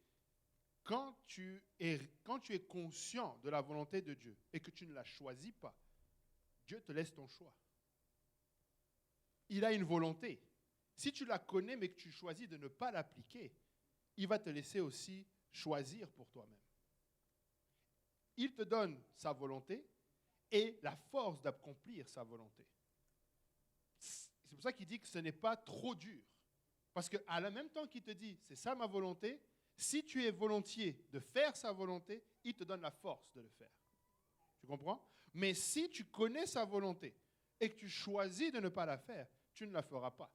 quand tu es conscient de la volonté de Dieu et que tu ne la choisis pas, Dieu te laisse ton choix. Il a une volonté. Si tu la connais mais que tu choisis de ne pas l'appliquer, il va te laisser aussi choisir pour toi-même. Il te donne sa volonté et la force d'accomplir sa volonté. C'est pour ça qu'il dit que ce n'est pas trop dur. Parce qu'à la même temps qu'il te dit, c'est ça ma volonté, si tu es volontiers de faire sa volonté, il te donne la force de le faire. Tu comprends? Mais si tu connais sa volonté et que tu choisis de ne pas la faire, tu ne la feras pas.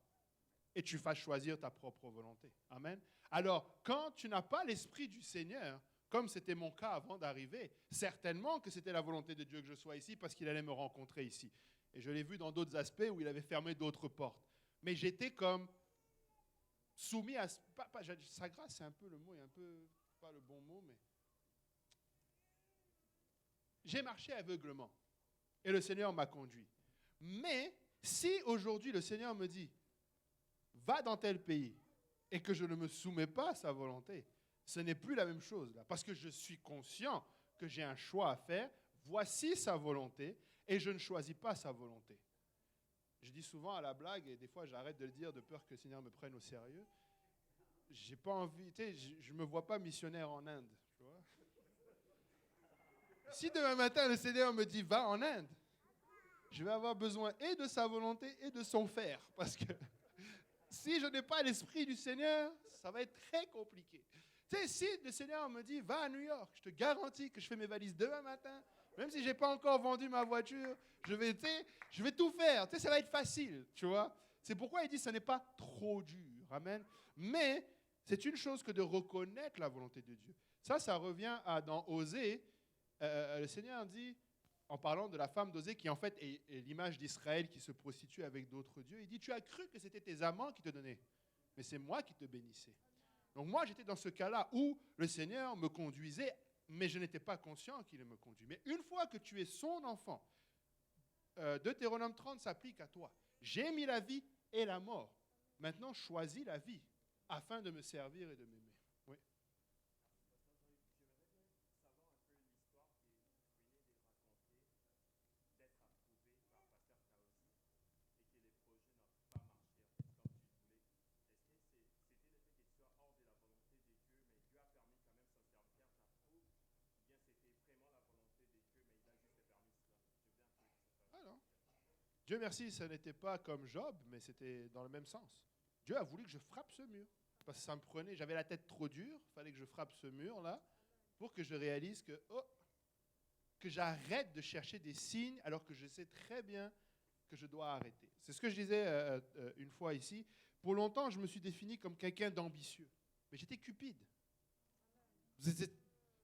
Et tu vas choisir ta propre volonté. Amen. Alors, quand tu n'as pas l'esprit du Seigneur, comme c'était mon cas avant d'arriver, certainement que c'était la volonté de Dieu que je sois ici parce qu'il allait me rencontrer ici. Et je l'ai vu dans d'autres aspects où il avait fermé d'autres portes. Mais j'étais comme soumis à... sa grâce, c'est un peu le mot, est un peu pas le bon mot, mais... J'ai marché aveuglement et le Seigneur m'a conduit. Mais si aujourd'hui le Seigneur me dit, va dans tel pays, et que je ne me soumets pas à sa volonté, ce n'est plus la même chose là, parce que je suis conscient que j'ai un choix à faire, voici sa volonté, et je ne choisis pas sa volonté. Je dis souvent à la blague, et des fois j'arrête de le dire de peur que le Seigneur me prenne au sérieux, j'ai pas envie, je ne me vois pas missionnaire en Inde, tu vois. Si demain matin le Seigneur me dit, va en Inde, je vais avoir besoin et de sa volonté et de son faire, parce que si je n'ai pas l'esprit du Seigneur, ça va être très compliqué. Tu sais, si le Seigneur me dit, va à New York, je te garantis que je fais mes valises demain matin, même si je n'ai pas encore vendu ma voiture, je vais tout faire. Tu sais, ça va être facile, tu vois. C'est pourquoi il dit, ce n'est pas trop dur. Amen. Mais c'est une chose que de reconnaître la volonté de Dieu. Ça revient à dans Osée, le Seigneur dit, en parlant de la femme d'Osée, qui en fait est l'image d'Israël qui se prostitue avec d'autres dieux, il dit, tu as cru que c'était tes amants qui te donnaient, mais c'est moi qui te bénissais. Donc moi, j'étais dans ce cas-là où le Seigneur me conduisait, mais je n'étais pas conscient qu'il me conduit. Mais une fois que tu es son enfant, Deutéronome 30 s'applique à toi. J'ai mis la vie et la mort. Maintenant, choisis la vie afin de me servir et de m'aimer. Oui. Ah non. Dieu merci, ça n'était pas comme Job, mais c'était dans le même sens. Dieu a voulu que je frappe ce mur. Parce que ça me prenait, j'avais la tête trop dure, il fallait que je frappe ce mur-là pour que je réalise que j'arrête de chercher des signes alors que je sais très bien que je dois arrêter. C'est ce que je disais une fois ici. Pour longtemps, je me suis défini comme quelqu'un d'ambitieux. Mais j'étais cupide.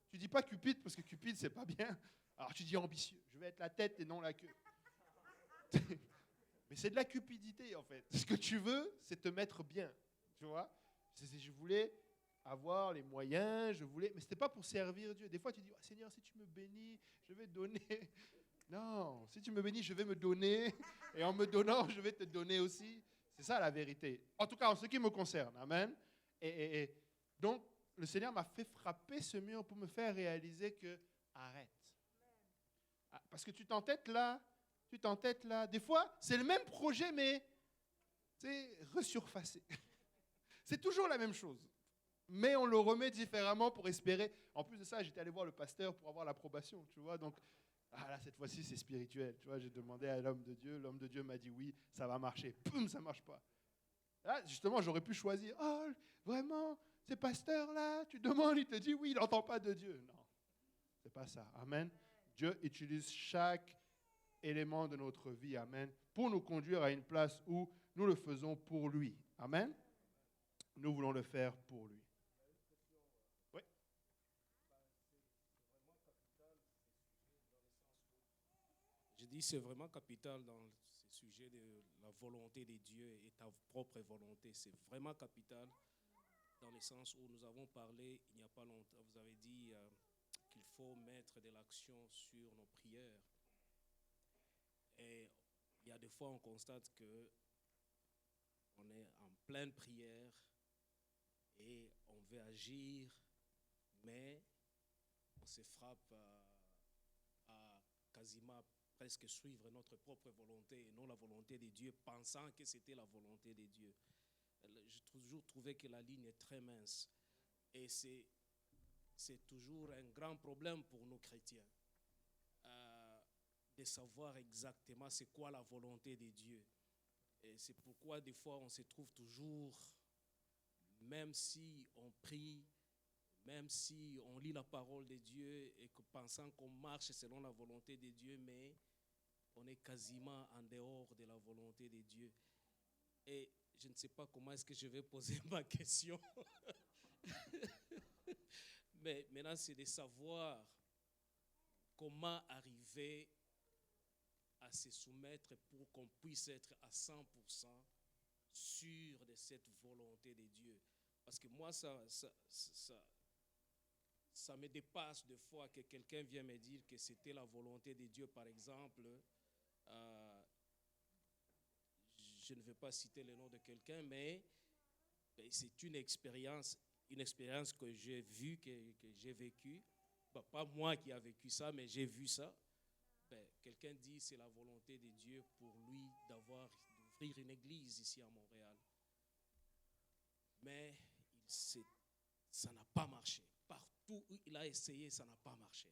Tu dis pas cupide parce que cupide, c'est pas bien. Alors tu dis ambitieux. Je vais être la tête et non la queue. Mais c'est de la cupidité, en fait. Ce que tu veux, c'est te mettre bien. Tu vois? Je voulais avoir les moyens, mais ce n'était pas pour servir Dieu. Des fois, tu dis, oh, Seigneur, si tu me bénis, je vais donner. Non, si tu me bénis, je vais me donner. Et en me donnant, je vais te donner aussi. C'est ça la vérité. En tout cas, en ce qui me concerne. Amen. Et donc, le Seigneur m'a fait frapper ce mur pour me faire réaliser que, arrête. Parce que tu t'entêtes là. Des fois, c'est le même projet, mais c'est resurfacé. C'est toujours la même chose. Mais on le remet différemment pour espérer. En plus de ça, j'étais allé voir le pasteur pour avoir l'approbation, tu vois. Donc, là, cette fois-ci, c'est spirituel. Tu vois, j'ai demandé à l'homme de Dieu. L'homme de Dieu m'a dit oui, ça va marcher. Poum, ça ne marche pas. Là, justement, j'aurais pu choisir. Oh, vraiment, ce pasteur-là, tu demandes, il te dit oui, il n'entend pas de Dieu. Non, c'est pas ça. Amen. Dieu utilise chaque élément de notre vie, amen, pour nous conduire à une place où nous le faisons pour lui. Amen. Nous voulons le faire pour lui. Oui. Je dis c'est vraiment capital dans ce sujet de la volonté de Dieu et ta propre volonté. C'est vraiment capital dans le sens où nous avons parlé il n'y a pas longtemps. Vous avez dit qu'il faut mettre de l'action sur nos prières. Et il y a des fois on constate que on est en pleine prière et on veut agir, mais on se frappe à quasiment presque suivre notre propre volonté et non la volonté de Dieu, pensant que c'était la volonté de Dieu. J'ai toujours trouvé que la ligne est très mince. Et c'est toujours un grand problème pour nous chrétiens de savoir exactement c'est quoi la volonté de Dieu. Et c'est pourquoi des fois on se trouve toujours, même si on prie, même si on lit la parole de Dieu et que pensant qu'on marche selon la volonté de Dieu, mais on est quasiment en dehors de la volonté de Dieu. Et je ne sais pas comment est-ce que je vais poser ma question. Mais maintenant, c'est de savoir comment arriver à se soumettre pour qu'on puisse être à 100% sûr de cette volonté de Dieu. Parce que moi, ça me dépasse de fois que quelqu'un vient me dire que c'était la volonté de Dieu, par exemple. euh, je ne vais pas citer le nom de quelqu'un, mais c'est une expérience que j'ai vue, que j'ai vécue. Bon, pas moi qui a vécu ça, mais j'ai vu ça. Quelqu'un dit c'est la volonté de Dieu pour lui d'ouvrir une église ici à Montréal. Mais ça n'a pas marché. Partout où il a essayé, ça n'a pas marché.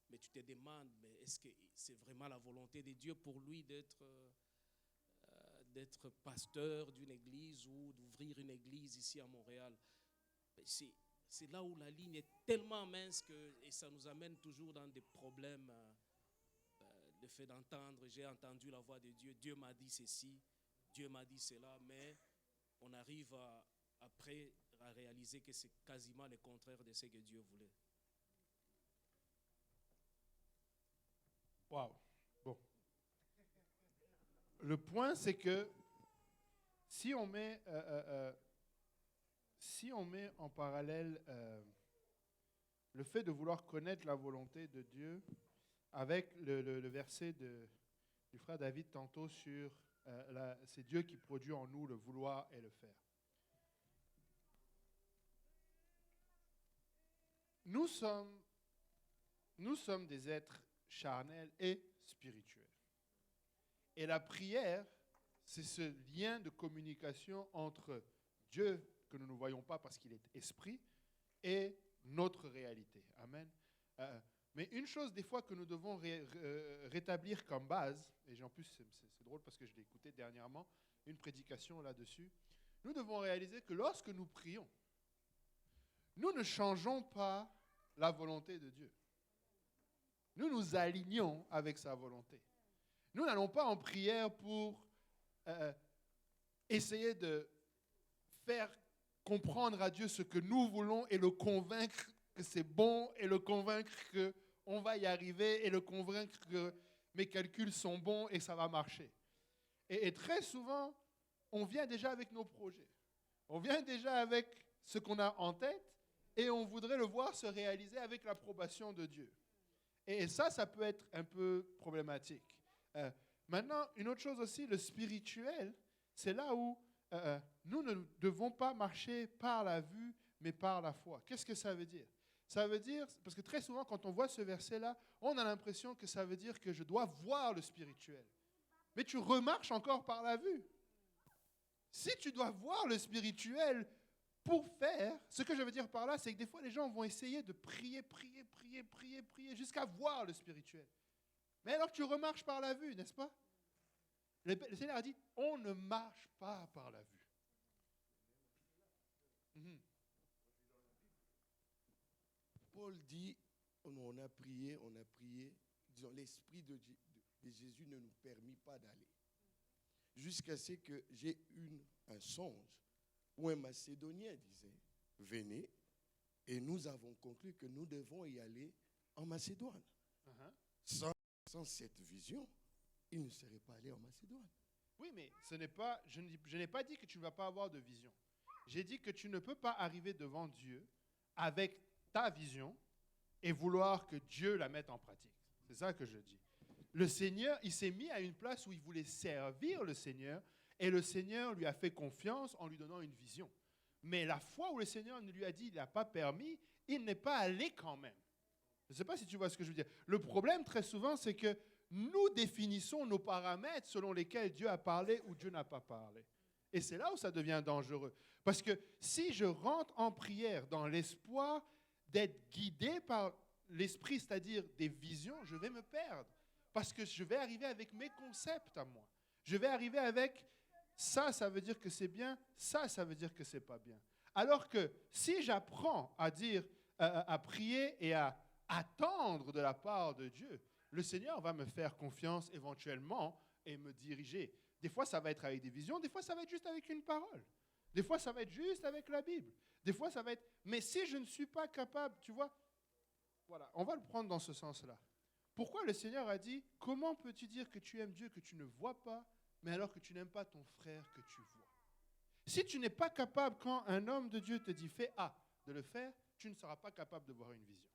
Mais tu te demandes, mais est-ce que c'est vraiment la volonté de Dieu pour lui d'être pasteur d'une église ou d'ouvrir une église ici à Montréal? C'est là où la ligne est tellement mince et ça nous amène toujours dans des problèmes. Le fait d'entendre, j'ai entendu la voix de Dieu, Dieu m'a dit ceci, Dieu m'a dit cela, mais on arrive après à réaliser que c'est quasiment le contraire de ce que Dieu voulait. Waouh. Bon. Le point, c'est que si on met en parallèle le fait de vouloir connaître la volonté de Dieu avec le verset du frère David tantôt sur c'est Dieu qui produit en nous le vouloir et le faire. Nous sommes des êtres charnels et spirituels. Et la prière, c'est ce lien de communication entre Dieu, que nous ne voyons pas parce qu'il est esprit, et notre réalité. Amen. Mais une chose des fois que nous devons rétablir comme base, et en plus c'est drôle parce que je l'ai écouté dernièrement, une prédication là-dessus, nous devons réaliser que lorsque nous prions, nous ne changeons pas la volonté de Dieu. Nous nous alignons avec sa volonté. Nous n'allons pas en prière pour essayer de faire comprendre à Dieu ce que nous voulons et le convaincre que c'est bon et le convaincre qu'on va y arriver et le convaincre que mes calculs sont bons et ça va marcher. Et très souvent, on vient déjà avec nos projets. On vient déjà avec ce qu'on a en tête et on voudrait le voir se réaliser avec l'approbation de Dieu. Et ça peut être un peu problématique. Maintenant, une autre chose aussi, le spirituel, c'est là où nous ne devons pas marcher par la vue, mais par la foi. Qu'est-ce que ça veut dire? Ça veut dire, parce que très souvent, quand on voit ce verset-là, on a l'impression que ça veut dire que je dois voir le spirituel. Mais tu remarches encore par la vue. Si tu dois voir le spirituel pour faire, ce que je veux dire par là, c'est que des fois, les gens vont essayer de prier jusqu'à voir le spirituel. Mais alors tu remarches par la vue, n'est-ce pas? Le Seigneur a dit, on ne marche pas par la vue. Paul dit, on a prié, disons, l'Esprit de Jésus ne nous permit pas d'aller. Jusqu'à ce que j'ai un songe où un Macédonien disait, venez, et nous avons conclu que nous devons y aller en Macédoine. Sans cette vision, il ne serait pas allé en Macédoine. Oui, mais je n'ai pas dit que tu ne vas pas avoir de vision. J'ai dit que tu ne peux pas arriver devant Dieu avec ta vision et vouloir que Dieu la mette en pratique. C'est ça que je dis. Le Seigneur, il s'est mis à une place où il voulait servir le Seigneur et le Seigneur lui a fait confiance en lui donnant une vision. Mais la fois où le Seigneur lui a dit il n'a pas permis, il n'est pas allé quand même. Je ne sais pas si tu vois ce que je veux dire. Le problème très souvent, c'est que nous définissons nos paramètres selon lesquels Dieu a parlé ou Dieu n'a pas parlé. Et c'est là où ça devient dangereux. Parce que si je rentre en prière dans l'espoir d'être guidé par l'esprit, c'est-à-dire des visions, je vais me perdre. Parce que je vais arriver avec mes concepts à moi. Je vais arriver avec ça veut dire que c'est bien, ça veut dire que c'est pas bien. Alors que si j'apprends à dire, à prier et à attendre de la part de Dieu, le Seigneur va me faire confiance éventuellement et me diriger. Des fois, ça va être avec des visions, des fois, ça va être juste avec une parole. Des fois, ça va être juste avec la Bible. Des fois, ça va être... Mais si je ne suis pas capable, tu vois, voilà, on va le prendre dans ce sens-là. Pourquoi le Seigneur a dit, comment peux-tu dire que tu aimes Dieu que tu ne vois pas, mais alors que tu n'aimes pas ton frère que tu vois? Si tu n'es pas capable, quand un homme de Dieu te dit fais A, de le faire, tu ne seras pas capable de voir une vision.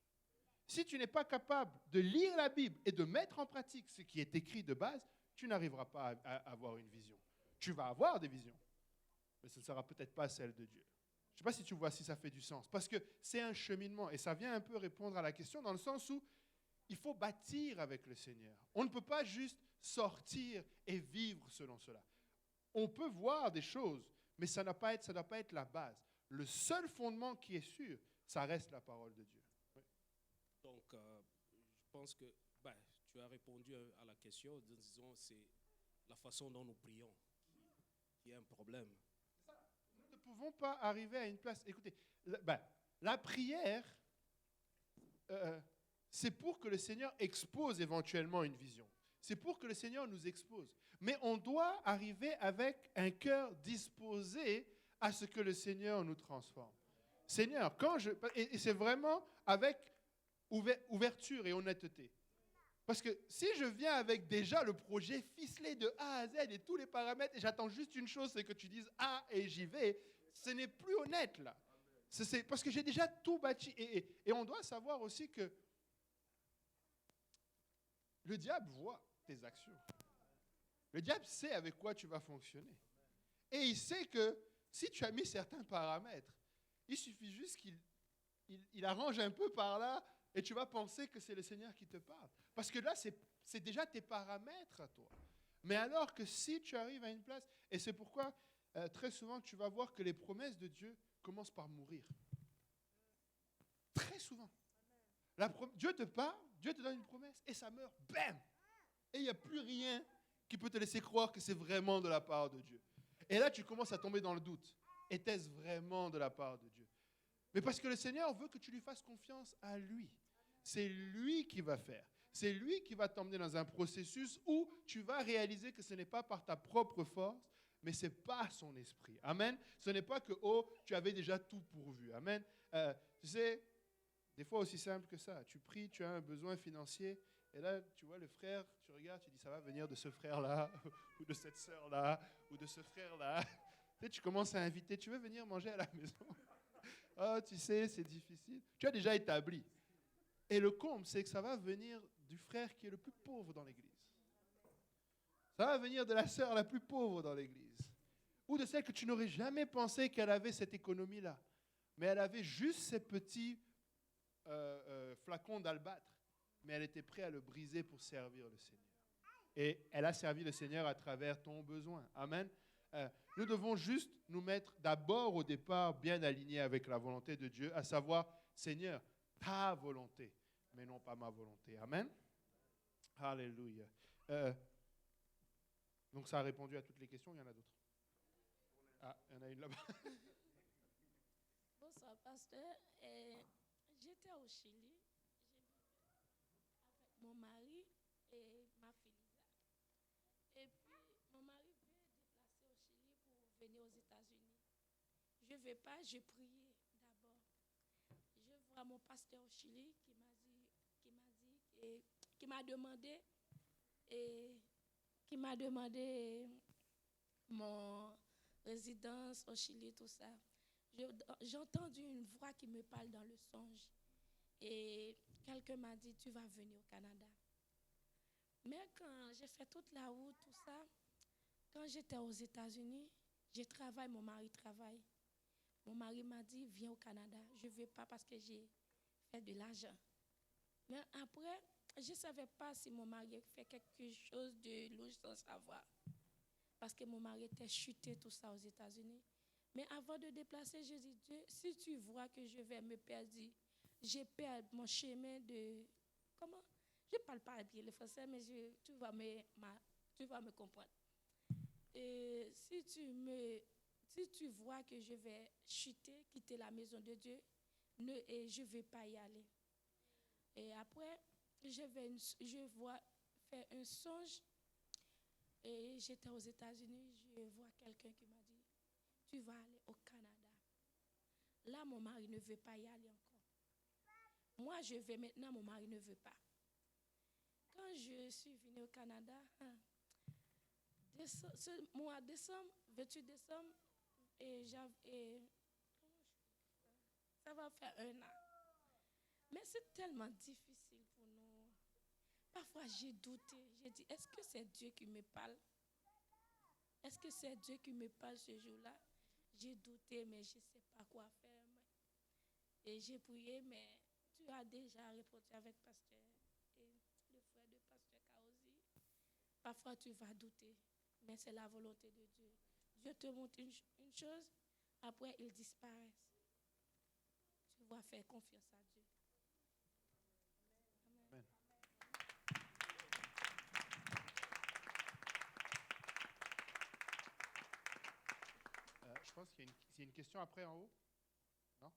Si tu n'es pas capable de lire la Bible et de mettre en pratique ce qui est écrit de base, tu n'arriveras pas à avoir une vision. Tu vas avoir des visions, mais ce ne sera peut-être pas celle de Dieu. Je ne sais pas si tu vois si ça fait du sens, parce que c'est un cheminement, et ça vient un peu répondre à la question dans le sens où il faut bâtir avec le Seigneur. On ne peut pas juste sortir et vivre selon cela. On peut voir des choses, mais ça ne doit pas être la base. Le seul fondement qui est sûr, ça reste la parole de Dieu. Oui. Donc, je pense que tu as répondu à la question en disant c'est la façon dont nous prions qui est un problème. Nous ne pouvons pas arriver à une place. Écoutez, la prière, c'est pour que le Seigneur expose éventuellement une vision. C'est pour que le Seigneur nous expose. Mais on doit arriver avec un cœur disposé à ce que le Seigneur nous transforme. Seigneur, et c'est vraiment avec ouverture et honnêteté. Parce que si je viens avec déjà le projet ficelé de A à Z et tous les paramètres, et j'attends juste une chose, c'est que tu dises A et j'y vais, ce n'est plus honnête là. C'est parce que j'ai déjà tout bâti. Et on doit savoir aussi que le diable voit tes actions. Le diable sait avec quoi tu vas fonctionner. Et il sait que si tu as mis certains paramètres, il suffit juste qu'il arrange un peu par là et tu vas penser que c'est le Seigneur qui te parle. Parce que là, c'est déjà tes paramètres à toi. Mais alors que si tu arrives à une place, et c'est pourquoi très souvent tu vas voir que les promesses de Dieu commencent par mourir. Très souvent. Dieu te parle, Dieu te donne une promesse et ça meurt. Bam! Et il n'y a plus rien qui peut te laisser croire que c'est vraiment de la part de Dieu. Et là, tu commences à tomber dans le doute. Était-ce vraiment de la part de Dieu? Mais parce que le Seigneur veut que tu lui fasses confiance à lui. C'est lui qui va faire. C'est lui qui va t'emmener dans un processus où tu vas réaliser que ce n'est pas par ta propre force, mais c'est par son esprit. Amen. Ce n'est pas que, tu avais déjà tout pourvu. Amen. Tu sais, des fois aussi simple que ça. Tu pries, tu as un besoin financier, et là, tu vois le frère, tu regardes, tu dis, ça va venir de ce frère-là, ou de cette sœur-là, ou de ce frère-là. Tu commences à inviter, tu veux venir manger à la maison? Oh, tu sais, c'est difficile. Tu as déjà établi. Et le comble, c'est que ça va venir du frère qui est le plus pauvre dans l'église. Ça va venir de la sœur la plus pauvre dans l'église. Ou de celle que tu n'aurais jamais pensé qu'elle avait cette économie-là. Mais elle avait juste ces petits flacons d'albâtre. Mais elle était prête à le briser pour servir le Seigneur. Et elle a servi le Seigneur à travers ton besoin. Amen. Nous devons juste nous mettre d'abord au départ bien alignés avec la volonté de Dieu, à savoir, Seigneur, ta volonté, mais non pas ma volonté. Amen. Alléluia. Donc ça a répondu à toutes les questions, il y en a d'autres. Ah, il y en a une là-bas. Bonsoir, pasteur. J'étais au Chili. Avec mon mari et ma fille Lisa. Et puis, mon mari veut déplacer au Chili pour venir aux États-Unis. Je ne vais pas, je priais d'abord. Je vois mon pasteur au Chili qui m'a demandé mon résidence au Chili, tout ça. J'ai entendu une voix qui me parle dans le songe. Et quelqu'un m'a dit, tu vas venir au Canada. Mais quand j'ai fait toute la route, tout ça, quand j'étais aux États-Unis, je travaille, mon mari travaille. Mon mari m'a dit, viens au Canada. Je ne veux pas parce que j'ai fait de l'argent. Mais après, je ne savais pas si mon mari fait quelque chose de louche sans savoir. Parce que mon mari était chuté, tout ça, aux États-Unis. Mais avant de déplacer, je dis, Dieu, si tu vois que je vais me perdre, j'ai perdu mon chemin de... Comment? Je ne parle pas bien le français, mais tu vas me comprendre. Et si tu vois que je vais chuter, quitter la maison de Dieu, et je ne vais pas y aller. Et après, je vois faire un songe. Et j'étais aux États-Unis, je vois quelqu'un qui m'a dit, tu vas aller au Canada. Là, mon mari ne veut pas y aller encore. Moi, je vais maintenant, mon mari ne veut pas. Quand je suis venue au Canada, ce mois de décembre, 28 décembre, et ça va faire 1 an. Mais c'est tellement difficile pour nous. Parfois, j'ai douté. J'ai dit, est-ce que c'est Dieu qui me parle? Est-ce que c'est Dieu qui me parle ce jour-là? J'ai douté, mais je ne sais pas quoi faire. Et j'ai prié, mais tu as déjà répondu avec pasteur et le frère de pasteur Kaozi. Parfois, tu vas douter, mais c'est la volonté de Dieu. Dieu te montre une chose, après, il disparaît. Tu vas faire confiance à Dieu. Amen. Je pense qu'il y a une question après en haut. Non?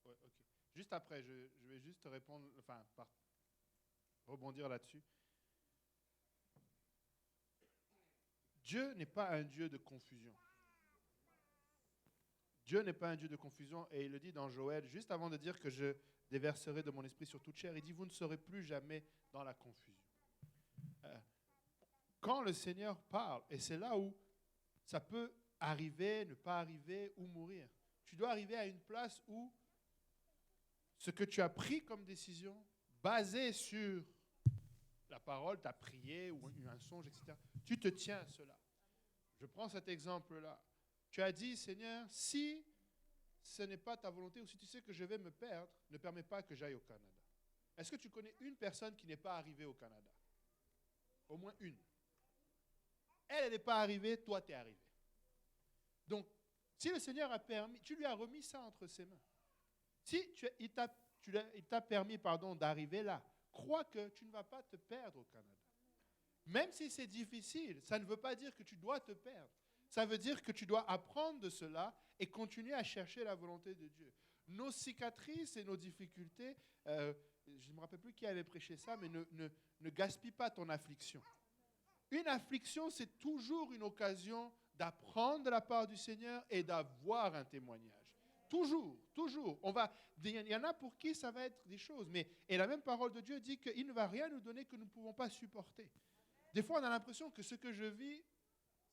Ouais, ok. Juste après, je vais juste répondre, enfin, rebondir là-dessus. Dieu n'est pas un Dieu de confusion. Dieu n'est pas un Dieu de confusion, et il le dit dans Joël, juste avant de dire que je déverserai de mon esprit sur toute chair, il dit, vous ne serez plus jamais dans la confusion. Quand le Seigneur parle, et c'est là où ça peut arriver, ne pas arriver ou mourir, tu dois arriver à une place où ce que tu as pris comme décision, basé sur la parole, tu as prié ou un songe, etc., tu te tiens à cela. Je prends cet exemple-là. Tu as dit, Seigneur, si ce n'est pas ta volonté ou si tu sais que je vais me perdre, ne permets pas que j'aille au Canada. Est-ce que tu connais une personne qui n'est pas arrivée au Canada? Au moins une. Elle n'est pas arrivée, toi, tu es arrivé. Donc, si le Seigneur a permis, tu lui as remis ça entre ses mains. Si il t'a permis d'arriver là, crois que tu ne vas pas te perdre au Canada. Même si c'est difficile, ça ne veut pas dire que tu dois te perdre. Ça veut dire que tu dois apprendre de cela et continuer à chercher la volonté de Dieu. Nos cicatrices et nos difficultés, je ne me rappelle plus qui avait prêché ça, mais ne gaspille pas ton affliction. Une affliction, c'est toujours une occasion d'apprendre de la part du Seigneur et d'avoir un témoignage. Toujours, toujours. Il y en a pour qui ça va être des choses. Et la même parole de Dieu dit qu'il ne va rien nous donner que nous ne pouvons pas supporter. Des fois, on a l'impression que ce que je vis,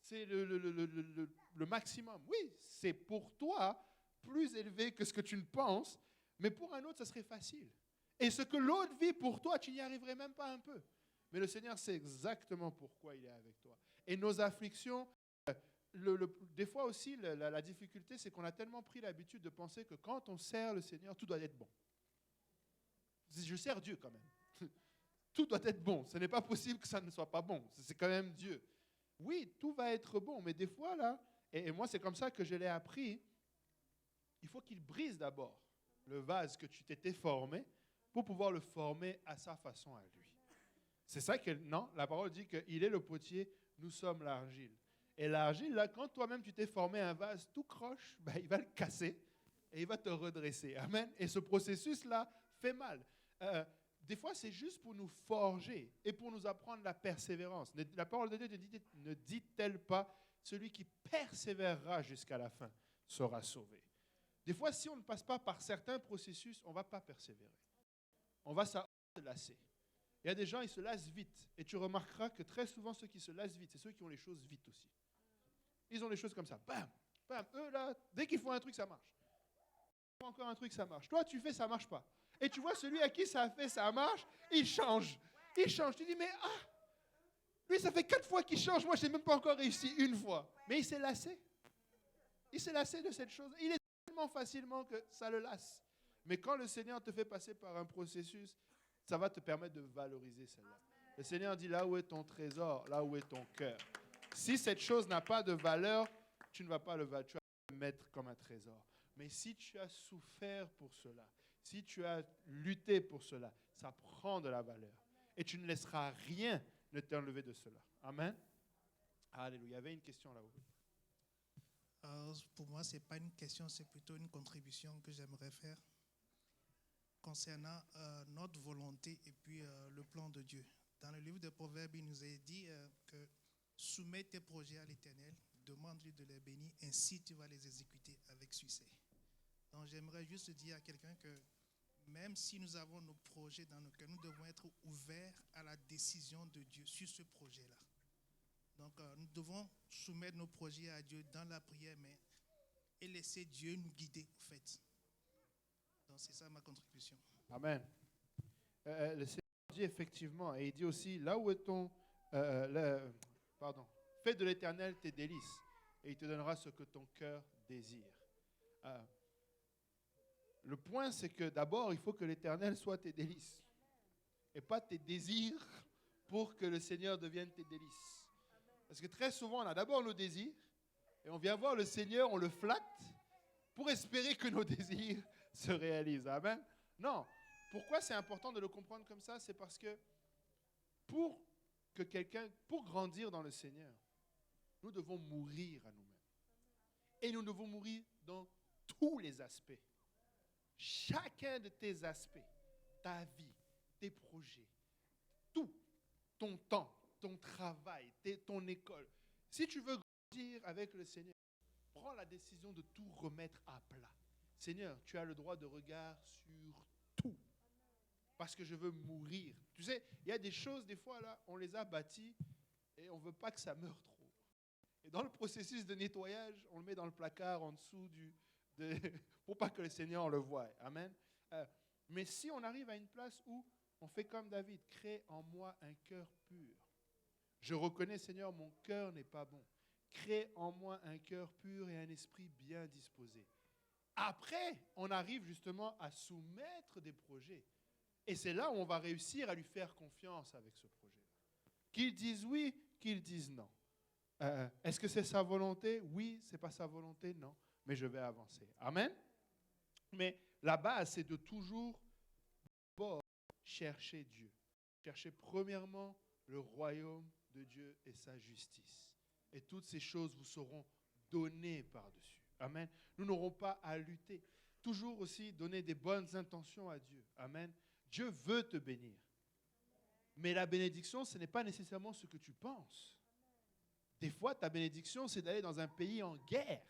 c'est le maximum. Oui, c'est pour toi plus élevé que ce que tu ne penses, mais pour un autre, ça serait facile. Et ce que l'autre vit pour toi, tu n'y arriverais même pas un peu. Mais le Seigneur sait exactement pourquoi il est avec toi. Et nos afflictions, des fois aussi, la difficulté, c'est qu'on a tellement pris l'habitude de penser que quand on sert le Seigneur, tout doit être bon. Je sers Dieu quand même. Tout doit être bon. Ce n'est pas possible que ça ne soit pas bon. C'est quand même Dieu. Oui, tout va être bon, mais des fois, là, et moi, c'est comme ça que je l'ai appris, il faut qu'il brise d'abord le vase que tu t'étais formé pour pouvoir le former à sa façon à lui. C'est ça que, non, la parole dit qu'il est le potier, nous sommes l'argile. Et l'argile, là, quand toi-même tu t'es formé un vase tout croche, il va le casser et il va te redresser. Amen. Et ce processus-là fait mal. Des fois, c'est juste pour nous forger et pour nous apprendre la persévérance. La parole de Dieu ne dit-elle pas, celui qui persévérera jusqu'à la fin sera sauvé. Des fois, si on ne passe pas par certains processus, on ne va pas persévérer. On va se lasser. Il y a des gens, ils se lassent vite. Et tu remarqueras que très souvent, ceux qui se lassent vite, c'est ceux qui ont les choses vite aussi. Ils ont les choses comme ça. Bam, bam. Eux, là, dès qu'ils font un truc, ça marche. Ils font encore un truc, ça marche. Toi, tu fais, ça ne marche pas. Et tu vois, celui à qui ça a fait, ça marche, il change. Il change. Tu dis, mais lui, ça fait 4 fois qu'il change. Moi, je n'ai même pas encore réussi une fois. Mais il s'est lassé. Il s'est lassé de cette chose. Il est tellement facilement que ça le lasse. Mais quand le Seigneur te fait passer par un processus, ça va te permettre de valoriser celle-là. Le Seigneur dit, là où est ton trésor, là où est ton cœur. Si cette chose n'a pas de valeur, tu ne vas pas tu vas le mettre comme un trésor. Mais si tu as souffert pour cela, si tu as lutté pour cela, ça prend de la valeur. Et tu ne laisseras rien ne t'enlever de cela. Amen. Alléluia. Il y avait une question là-haut. Pour moi, ce n'est pas une question, c'est plutôt une contribution que j'aimerais faire concernant notre volonté et puis le plan de Dieu. Dans le livre de Proverbes, il nous est dit que soumets tes projets à l'Éternel, demande-lui de les bénir, ainsi tu vas les exécuter avec succès. Donc j'aimerais juste dire à quelqu'un que même si nous avons nos projets dans nos cœurs, nous devons être ouverts à la décision de Dieu sur ce projet-là. Donc nous devons soumettre nos projets à Dieu dans la prière, mais et laisser Dieu nous guider, en fait. Donc, c'est ça ma contribution. Amen. Le Seigneur dit effectivement, et il dit aussi, là où est fais de l'Éternel tes délices, et il te donnera ce que ton cœur désire. Le point, c'est que d'abord, il faut que l'Éternel soit tes délices, et pas tes désirs pour que le Seigneur devienne tes délices. Parce que très souvent, on a d'abord nos désirs, et on vient voir le Seigneur, on le flatte, pour espérer que nos désirs se réalisent. Amen. Non. Pourquoi c'est important de le comprendre comme ça? C'est parce que pour grandir dans le Seigneur, nous devons mourir à nous-mêmes. Et nous devons mourir dans tous les aspects. Chacun de tes aspects, ta vie, tes projets, tout, ton temps, ton travail, ton école. Si tu veux grandir avec le Seigneur, prends la décision de tout remettre à plat. Seigneur, tu as le droit de regard sur tout. Parce que je veux mourir. Tu sais, il y a des choses, des fois, là, on les a bâties et on ne veut pas que ça meure trop. Et dans le processus de nettoyage, on le met dans le placard en dessous pour pas que le Seigneur le voie. Amen. Mais si on arrive à une place où on fait comme David, crée en moi un cœur pur. Je reconnais, Seigneur, mon cœur n'est pas bon. Crée en moi un cœur pur et un esprit bien disposé. Après, on arrive justement à soumettre des projets. Et c'est là où on va réussir à lui faire confiance avec ce projet-là. Qu'il dise oui, qu'il dise non. Est-ce que c'est sa volonté? Oui, ce n'est pas sa volonté? Non. Mais je vais avancer. Amen. Mais la base, c'est de toujours d'abord chercher Dieu. Chercher premièrement le royaume de Dieu et sa justice. Et toutes ces choses vous seront données par-dessus. Amen. Nous n'aurons pas à lutter. Toujours aussi donner des bonnes intentions à Dieu. Amen. Dieu veut te bénir. Mais la bénédiction, ce n'est pas nécessairement ce que tu penses. Des fois, ta bénédiction, c'est d'aller dans un pays en guerre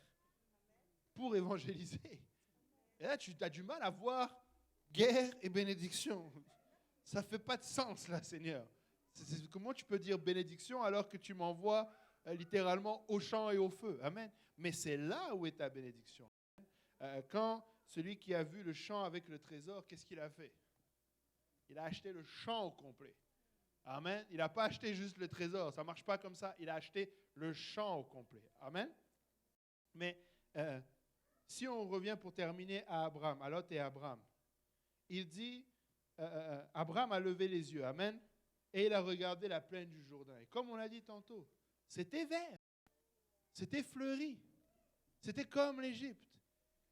pour évangéliser. Et là, tu as du mal à voir guerre et bénédiction. Ça ne fait pas de sens, là, Seigneur. Comment tu peux dire bénédiction alors que tu m'envoies littéralement au champ et au feu? Amen. Mais c'est là où est ta bénédiction. Quand celui qui a vu le champ avec le trésor, qu'est-ce qu'il a fait? Il a acheté le champ au complet. Amen. Il n'a pas acheté juste le trésor. Ça ne marche pas comme ça. Il a acheté le champ au complet. Amen. Mais si on revient pour terminer à Abraham, à Lot et Abraham, il dit, Abraham a levé les yeux. Amen. Et il a regardé la plaine du Jourdain. Et comme on l'a dit tantôt, c'était vert. C'était fleuri. C'était comme l'Égypte.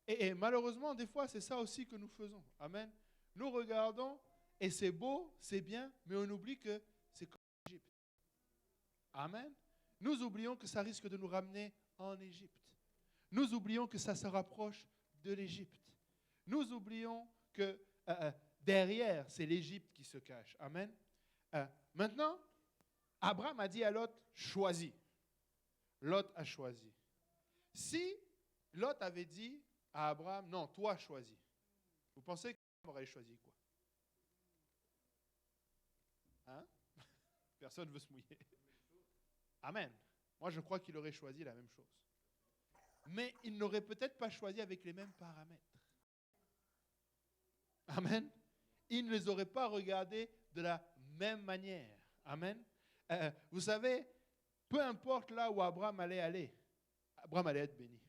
Et malheureusement, des fois, c'est ça aussi que nous faisons. Amen. Nous regardons et c'est beau, c'est bien, mais on oublie que c'est comme l'Égypte. Amen. Nous oublions que ça risque de nous ramener en Égypte. Nous oublions que ça se rapproche de l'Égypte. Nous oublions que derrière, c'est l'Égypte qui se cache. Amen. Maintenant, Abraham a dit à Lot, choisis. Lot a choisi. Si Lot avait dit à Abraham, non, toi choisis, vous pensez qu'Abraham aurait choisi quoi? Hein? Personne ne veut se mouiller. Amen. Moi, je crois qu'il aurait choisi la même chose. Mais il n'aurait peut-être pas choisi avec les mêmes paramètres. Amen. Il ne les aurait pas regardés de la même manière. Amen. Vous savez, peu importe là où Abraham allait aller, Abraham allait être béni.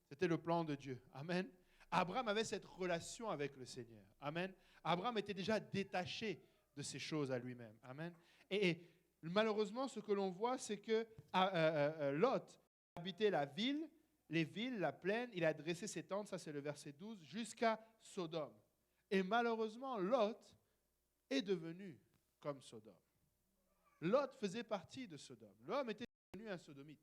C'était le plan de Dieu. Amen. Abraham avait cette relation avec le Seigneur. Amen. Abraham était déjà détaché de ces choses à lui-même. Amen. Et malheureusement, ce que l'on voit, c'est que Lot habitait la ville, les villes, la plaine, il a dressé ses tentes, ça c'est le verset 12, jusqu'à Sodome. Et malheureusement, Lot est devenu comme Sodome. Lot faisait partie de Sodome. L'homme était devenu un sodomite.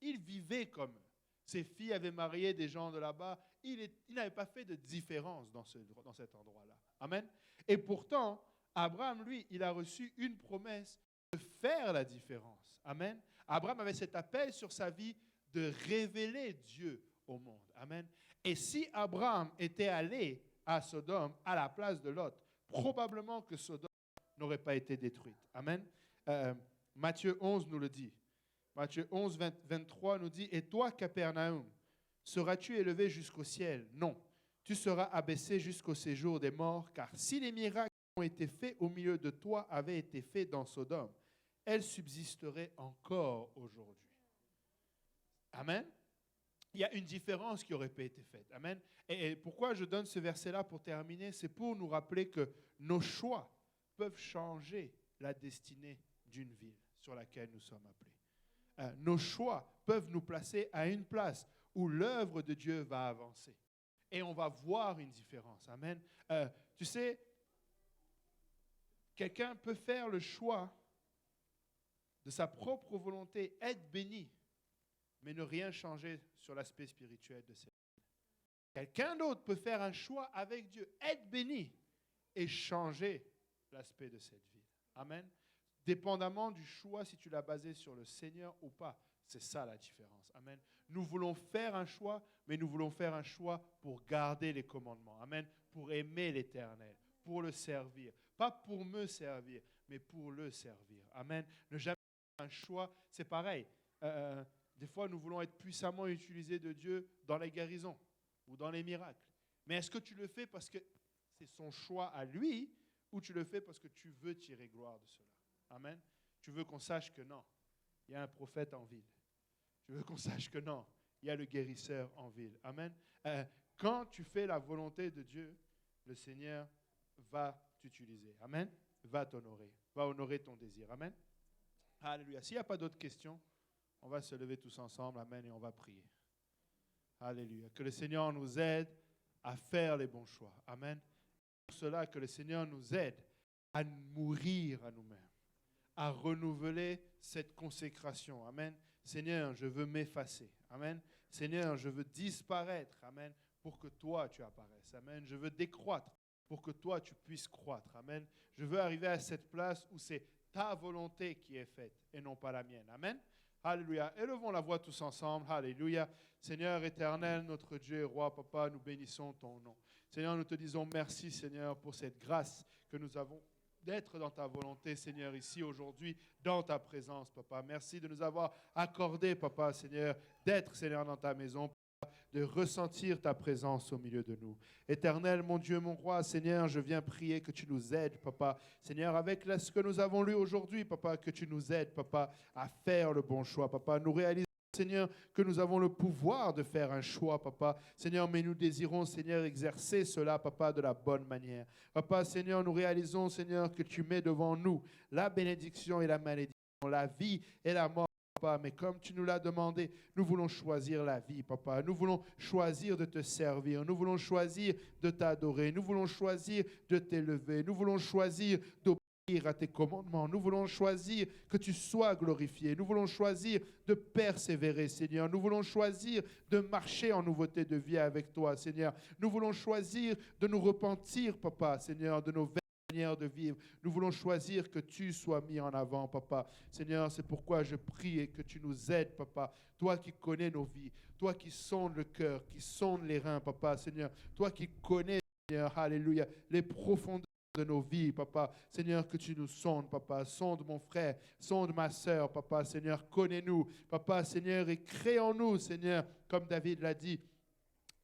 Il vivait comme eux. Ses filles avaient marié des gens de là-bas. Il n'avait pas fait de différence dans cet endroit-là. Amen. Et pourtant, Abraham, lui, il a reçu une promesse de faire la différence. Amen. Abraham avait cet appel sur sa vie de révéler Dieu au monde. Amen. Et si Abraham était allé à Sodome à la place de Lot, probablement que Sodome n'aurait pas été détruite. Amen. Matthieu 11 nous le dit. Matthieu 11, 23 nous dit « Et toi, Capernaum, Seras-tu élevé jusqu'au ciel? Non. Tu seras abaissé jusqu'au séjour des morts, car si les miracles qui ont été faits au milieu de toi avaient été faits dans Sodome, elle subsisterait encore aujourd'hui. Amen. Il y a une différence qui aurait pas été faite. Amen. Et pourquoi je donne ce verset-là pour terminer? C'est pour nous rappeler que nos choix peuvent changer la destinée d'une ville sur laquelle nous sommes appelés. Nos choix peuvent nous placer à une place où l'œuvre de Dieu va avancer. Et on va voir une différence. Amen. Tu sais, quelqu'un peut faire le choix de sa propre volonté, être béni, mais ne rien changer sur l'aspect spirituel de cette vie. Quelqu'un d'autre peut faire un choix avec Dieu, être béni et changer l'aspect de cette vie. Amen. Dépendamment du choix, si tu l'as basé sur le Seigneur ou pas. C'est ça la différence. Amen. Nous voulons faire un choix, mais nous voulons faire un choix pour garder les commandements. Amen. Pour aimer l'Éternel, pour le servir. Pas pour me servir, mais pour le servir. Amen. Ne jamais faire un choix, c'est pareil. Des fois, nous voulons être puissamment utilisés de Dieu dans les guérisons ou dans les miracles. Mais est-ce que tu le fais parce que c'est son choix à lui ou tu le fais parce que tu veux tirer gloire de cela? Amen. Tu veux qu'on sache que non, il y a un prophète en ville. Tu veux qu'on sache que non, il y a le guérisseur en ville. Amen. Quand tu fais la volonté de Dieu, le Seigneur va t'utiliser. Amen. Va t'honorer. Va honorer ton désir. Amen. Alléluia. S'il n'y a pas d'autres questions, on va se lever tous ensemble. Amen. Et on va prier. Alléluia. Que le Seigneur nous aide à faire les bons choix. Amen. Pour cela, que le Seigneur nous aide à mourir à nous-mêmes, à renouveler cette consécration. Amen. Seigneur, je veux m'effacer. Amen. Seigneur, je veux disparaître. Amen. Pour que toi, tu apparaisses. Amen. Je veux décroître pour que toi, tu puisses croître. Amen. Je veux arriver à cette place où c'est ta volonté qui est faite et non pas la mienne. Amen. Alléluia. Élevons la voix tous ensemble. Alléluia. Seigneur éternel, notre Dieu et roi, papa, nous bénissons ton nom. Seigneur, nous te disons merci, Seigneur, pour cette grâce que nous avons d'être dans ta volonté, Seigneur, ici aujourd'hui, dans ta présence, papa. Merci de nous avoir accordé, papa, Seigneur, d'être, Seigneur, dans ta maison, papa, de ressentir ta présence au milieu de nous. Éternel, mon Dieu, mon roi, Seigneur, je viens prier que tu nous aides, papa. Seigneur, avec ce que nous avons lu aujourd'hui, papa, que tu nous aides, papa, à faire le bon choix, papa. Nous réalisons, Seigneur, que nous avons le pouvoir de faire un choix, papa. Seigneur, mais nous désirons, Seigneur, exercer cela, papa, de la bonne manière. Papa, Seigneur, nous réalisons, Seigneur, que tu mets devant nous la bénédiction et la malédiction, la vie et la mort, papa. Mais comme tu nous l'as demandé, nous voulons choisir la vie, papa. Nous voulons choisir de te servir. Nous voulons choisir de t'adorer. Nous voulons choisir de t'élever. Nous voulons choisir d'obéir à tes commandements. Nous voulons choisir que tu sois glorifié. Nous voulons choisir de persévérer, Seigneur. Nous voulons choisir de marcher en nouveauté de vie avec toi, Seigneur. Nous voulons choisir de nous repentir, papa, Seigneur, de nos manières de vivre. Nous voulons choisir que tu sois mis en avant, papa. Seigneur, c'est pourquoi je prie et que tu nous aides, papa. Toi qui connais nos vies, toi qui sondes le cœur, qui sondes les reins, papa, Seigneur. Toi qui connais, Seigneur, alléluia, les profondeurs de nos vies, papa. Seigneur, que tu nous sondes, papa. Sonde mon frère, sonde ma sœur, papa. Seigneur, connais-nous, papa, Seigneur, et crée en nous, Seigneur, comme David l'a dit,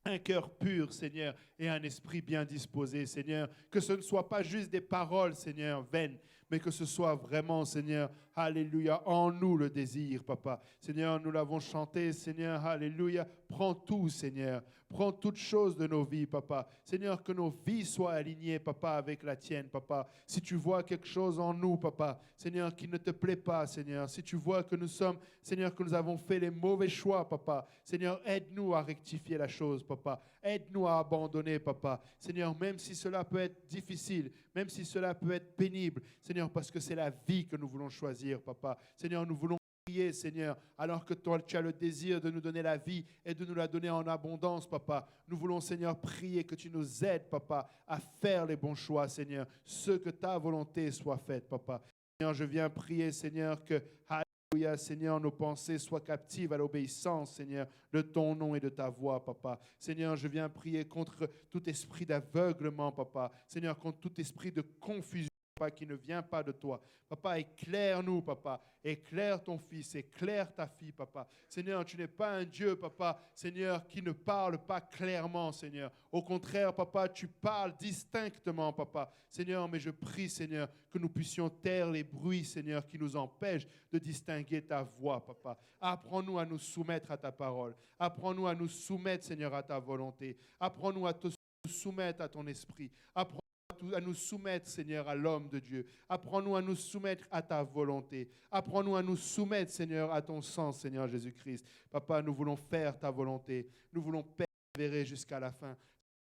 un cœur pur, Seigneur, et un esprit bien disposé, Seigneur. Que ce ne soit pas juste des paroles, Seigneur, vaines, mais que ce soit vraiment, Seigneur, alléluia, en nous le désir, papa. Seigneur, nous l'avons chanté, Seigneur, alléluia. Prends tout, Seigneur. Prends toutes choses de nos vies, papa. Seigneur, que nos vies soient alignées, papa, avec la tienne, papa. Si tu vois quelque chose en nous, papa, Seigneur, qui ne te plaît pas, Seigneur. Si tu vois que nous sommes, Seigneur, que nous avons fait les mauvais choix, papa. Seigneur, aide-nous à rectifier la chose, papa. Aide-nous à abandonner, papa. Seigneur, même si cela peut être difficile, même si cela peut être pénible, Seigneur, parce que c'est la vie que nous voulons choisir, papa. Seigneur, nous voulons prier, Seigneur, alors que toi, tu as le désir de nous donner la vie et de nous la donner en abondance, papa. Nous voulons, Seigneur, prier que tu nous aides, papa, à faire les bons choix, Seigneur. Ce que ta volonté soit faite, papa. Seigneur, je viens prier, Seigneur, que, alléluia, Seigneur, nos pensées soient captives à l'obéissance, Seigneur, de ton nom et de ta voix, papa. Seigneur, je viens prier contre tout esprit d'aveuglement, papa. Seigneur, contre tout esprit de confusion, papa, qui ne vient pas de toi. Papa, éclaire-nous, papa. Éclaire ton fils, éclaire ta fille, papa. Seigneur, tu n'es pas un Dieu, papa, Seigneur, qui ne parle pas clairement, Seigneur. Au contraire, papa, tu parles distinctement, papa. Seigneur, mais je prie, Seigneur, que nous puissions taire les bruits, Seigneur, qui nous empêchent de distinguer ta voix, papa. Apprends-nous à nous soumettre à ta parole. Apprends-nous à nous soumettre, Seigneur, à ta volonté. Apprends-nous à te soumettre à ton esprit. Apprends-nous à nous soumettre, Seigneur, à l'homme de Dieu. Apprends-nous à nous soumettre à ta volonté. Apprends-nous à nous soumettre, Seigneur, à ton sang, Seigneur Jésus-Christ. Papa, nous voulons faire ta volonté. Nous voulons persévérer jusqu'à la fin.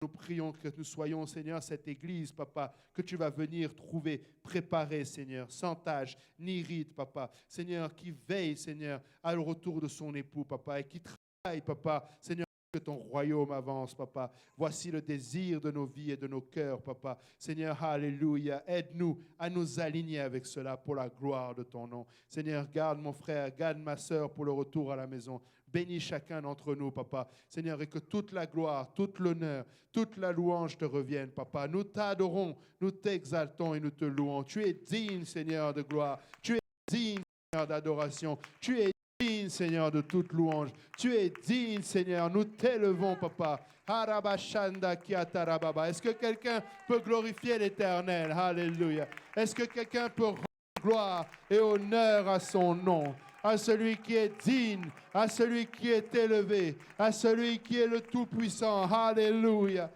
Nous prions que nous soyons, Seigneur, cette église, papa, que tu vas venir trouver, préparer, Seigneur, sans tâche, ni ride, papa. Seigneur, qui veille, Seigneur, à le retour de son époux, papa, et qui travaille, papa, Seigneur, que ton royaume avance, papa. Voici le désir de nos vies et de nos cœurs, papa. Seigneur, alléluia. Aide-nous à nous aligner avec cela pour la gloire de ton nom. Seigneur, garde mon frère, garde ma sœur pour le retour à la maison. Bénis chacun d'entre nous, papa. Seigneur, et que toute la gloire, tout l'honneur, toute la louange te reviennent, papa. Nous t'adorons, nous t'exaltons et nous te louons. Tu es digne, Seigneur, de gloire. Tu es digne, Seigneur, d'adoration. Tu es digne, Seigneur, de toute louange. Tu es digne, Seigneur. Nous t'élevons, papa. Est-ce que quelqu'un peut glorifier l'Éternel? Alléluia. Est-ce que quelqu'un peut rendre gloire et honneur à son nom? À celui qui est digne, à celui qui est élevé, à celui qui est le Tout-Puissant. Alléluia.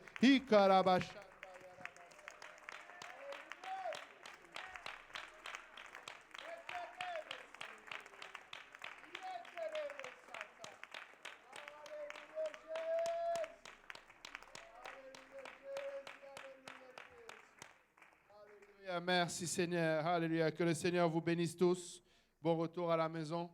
Merci Seigneur. Alléluia. Que le Seigneur vous bénisse tous. Bon retour à la maison.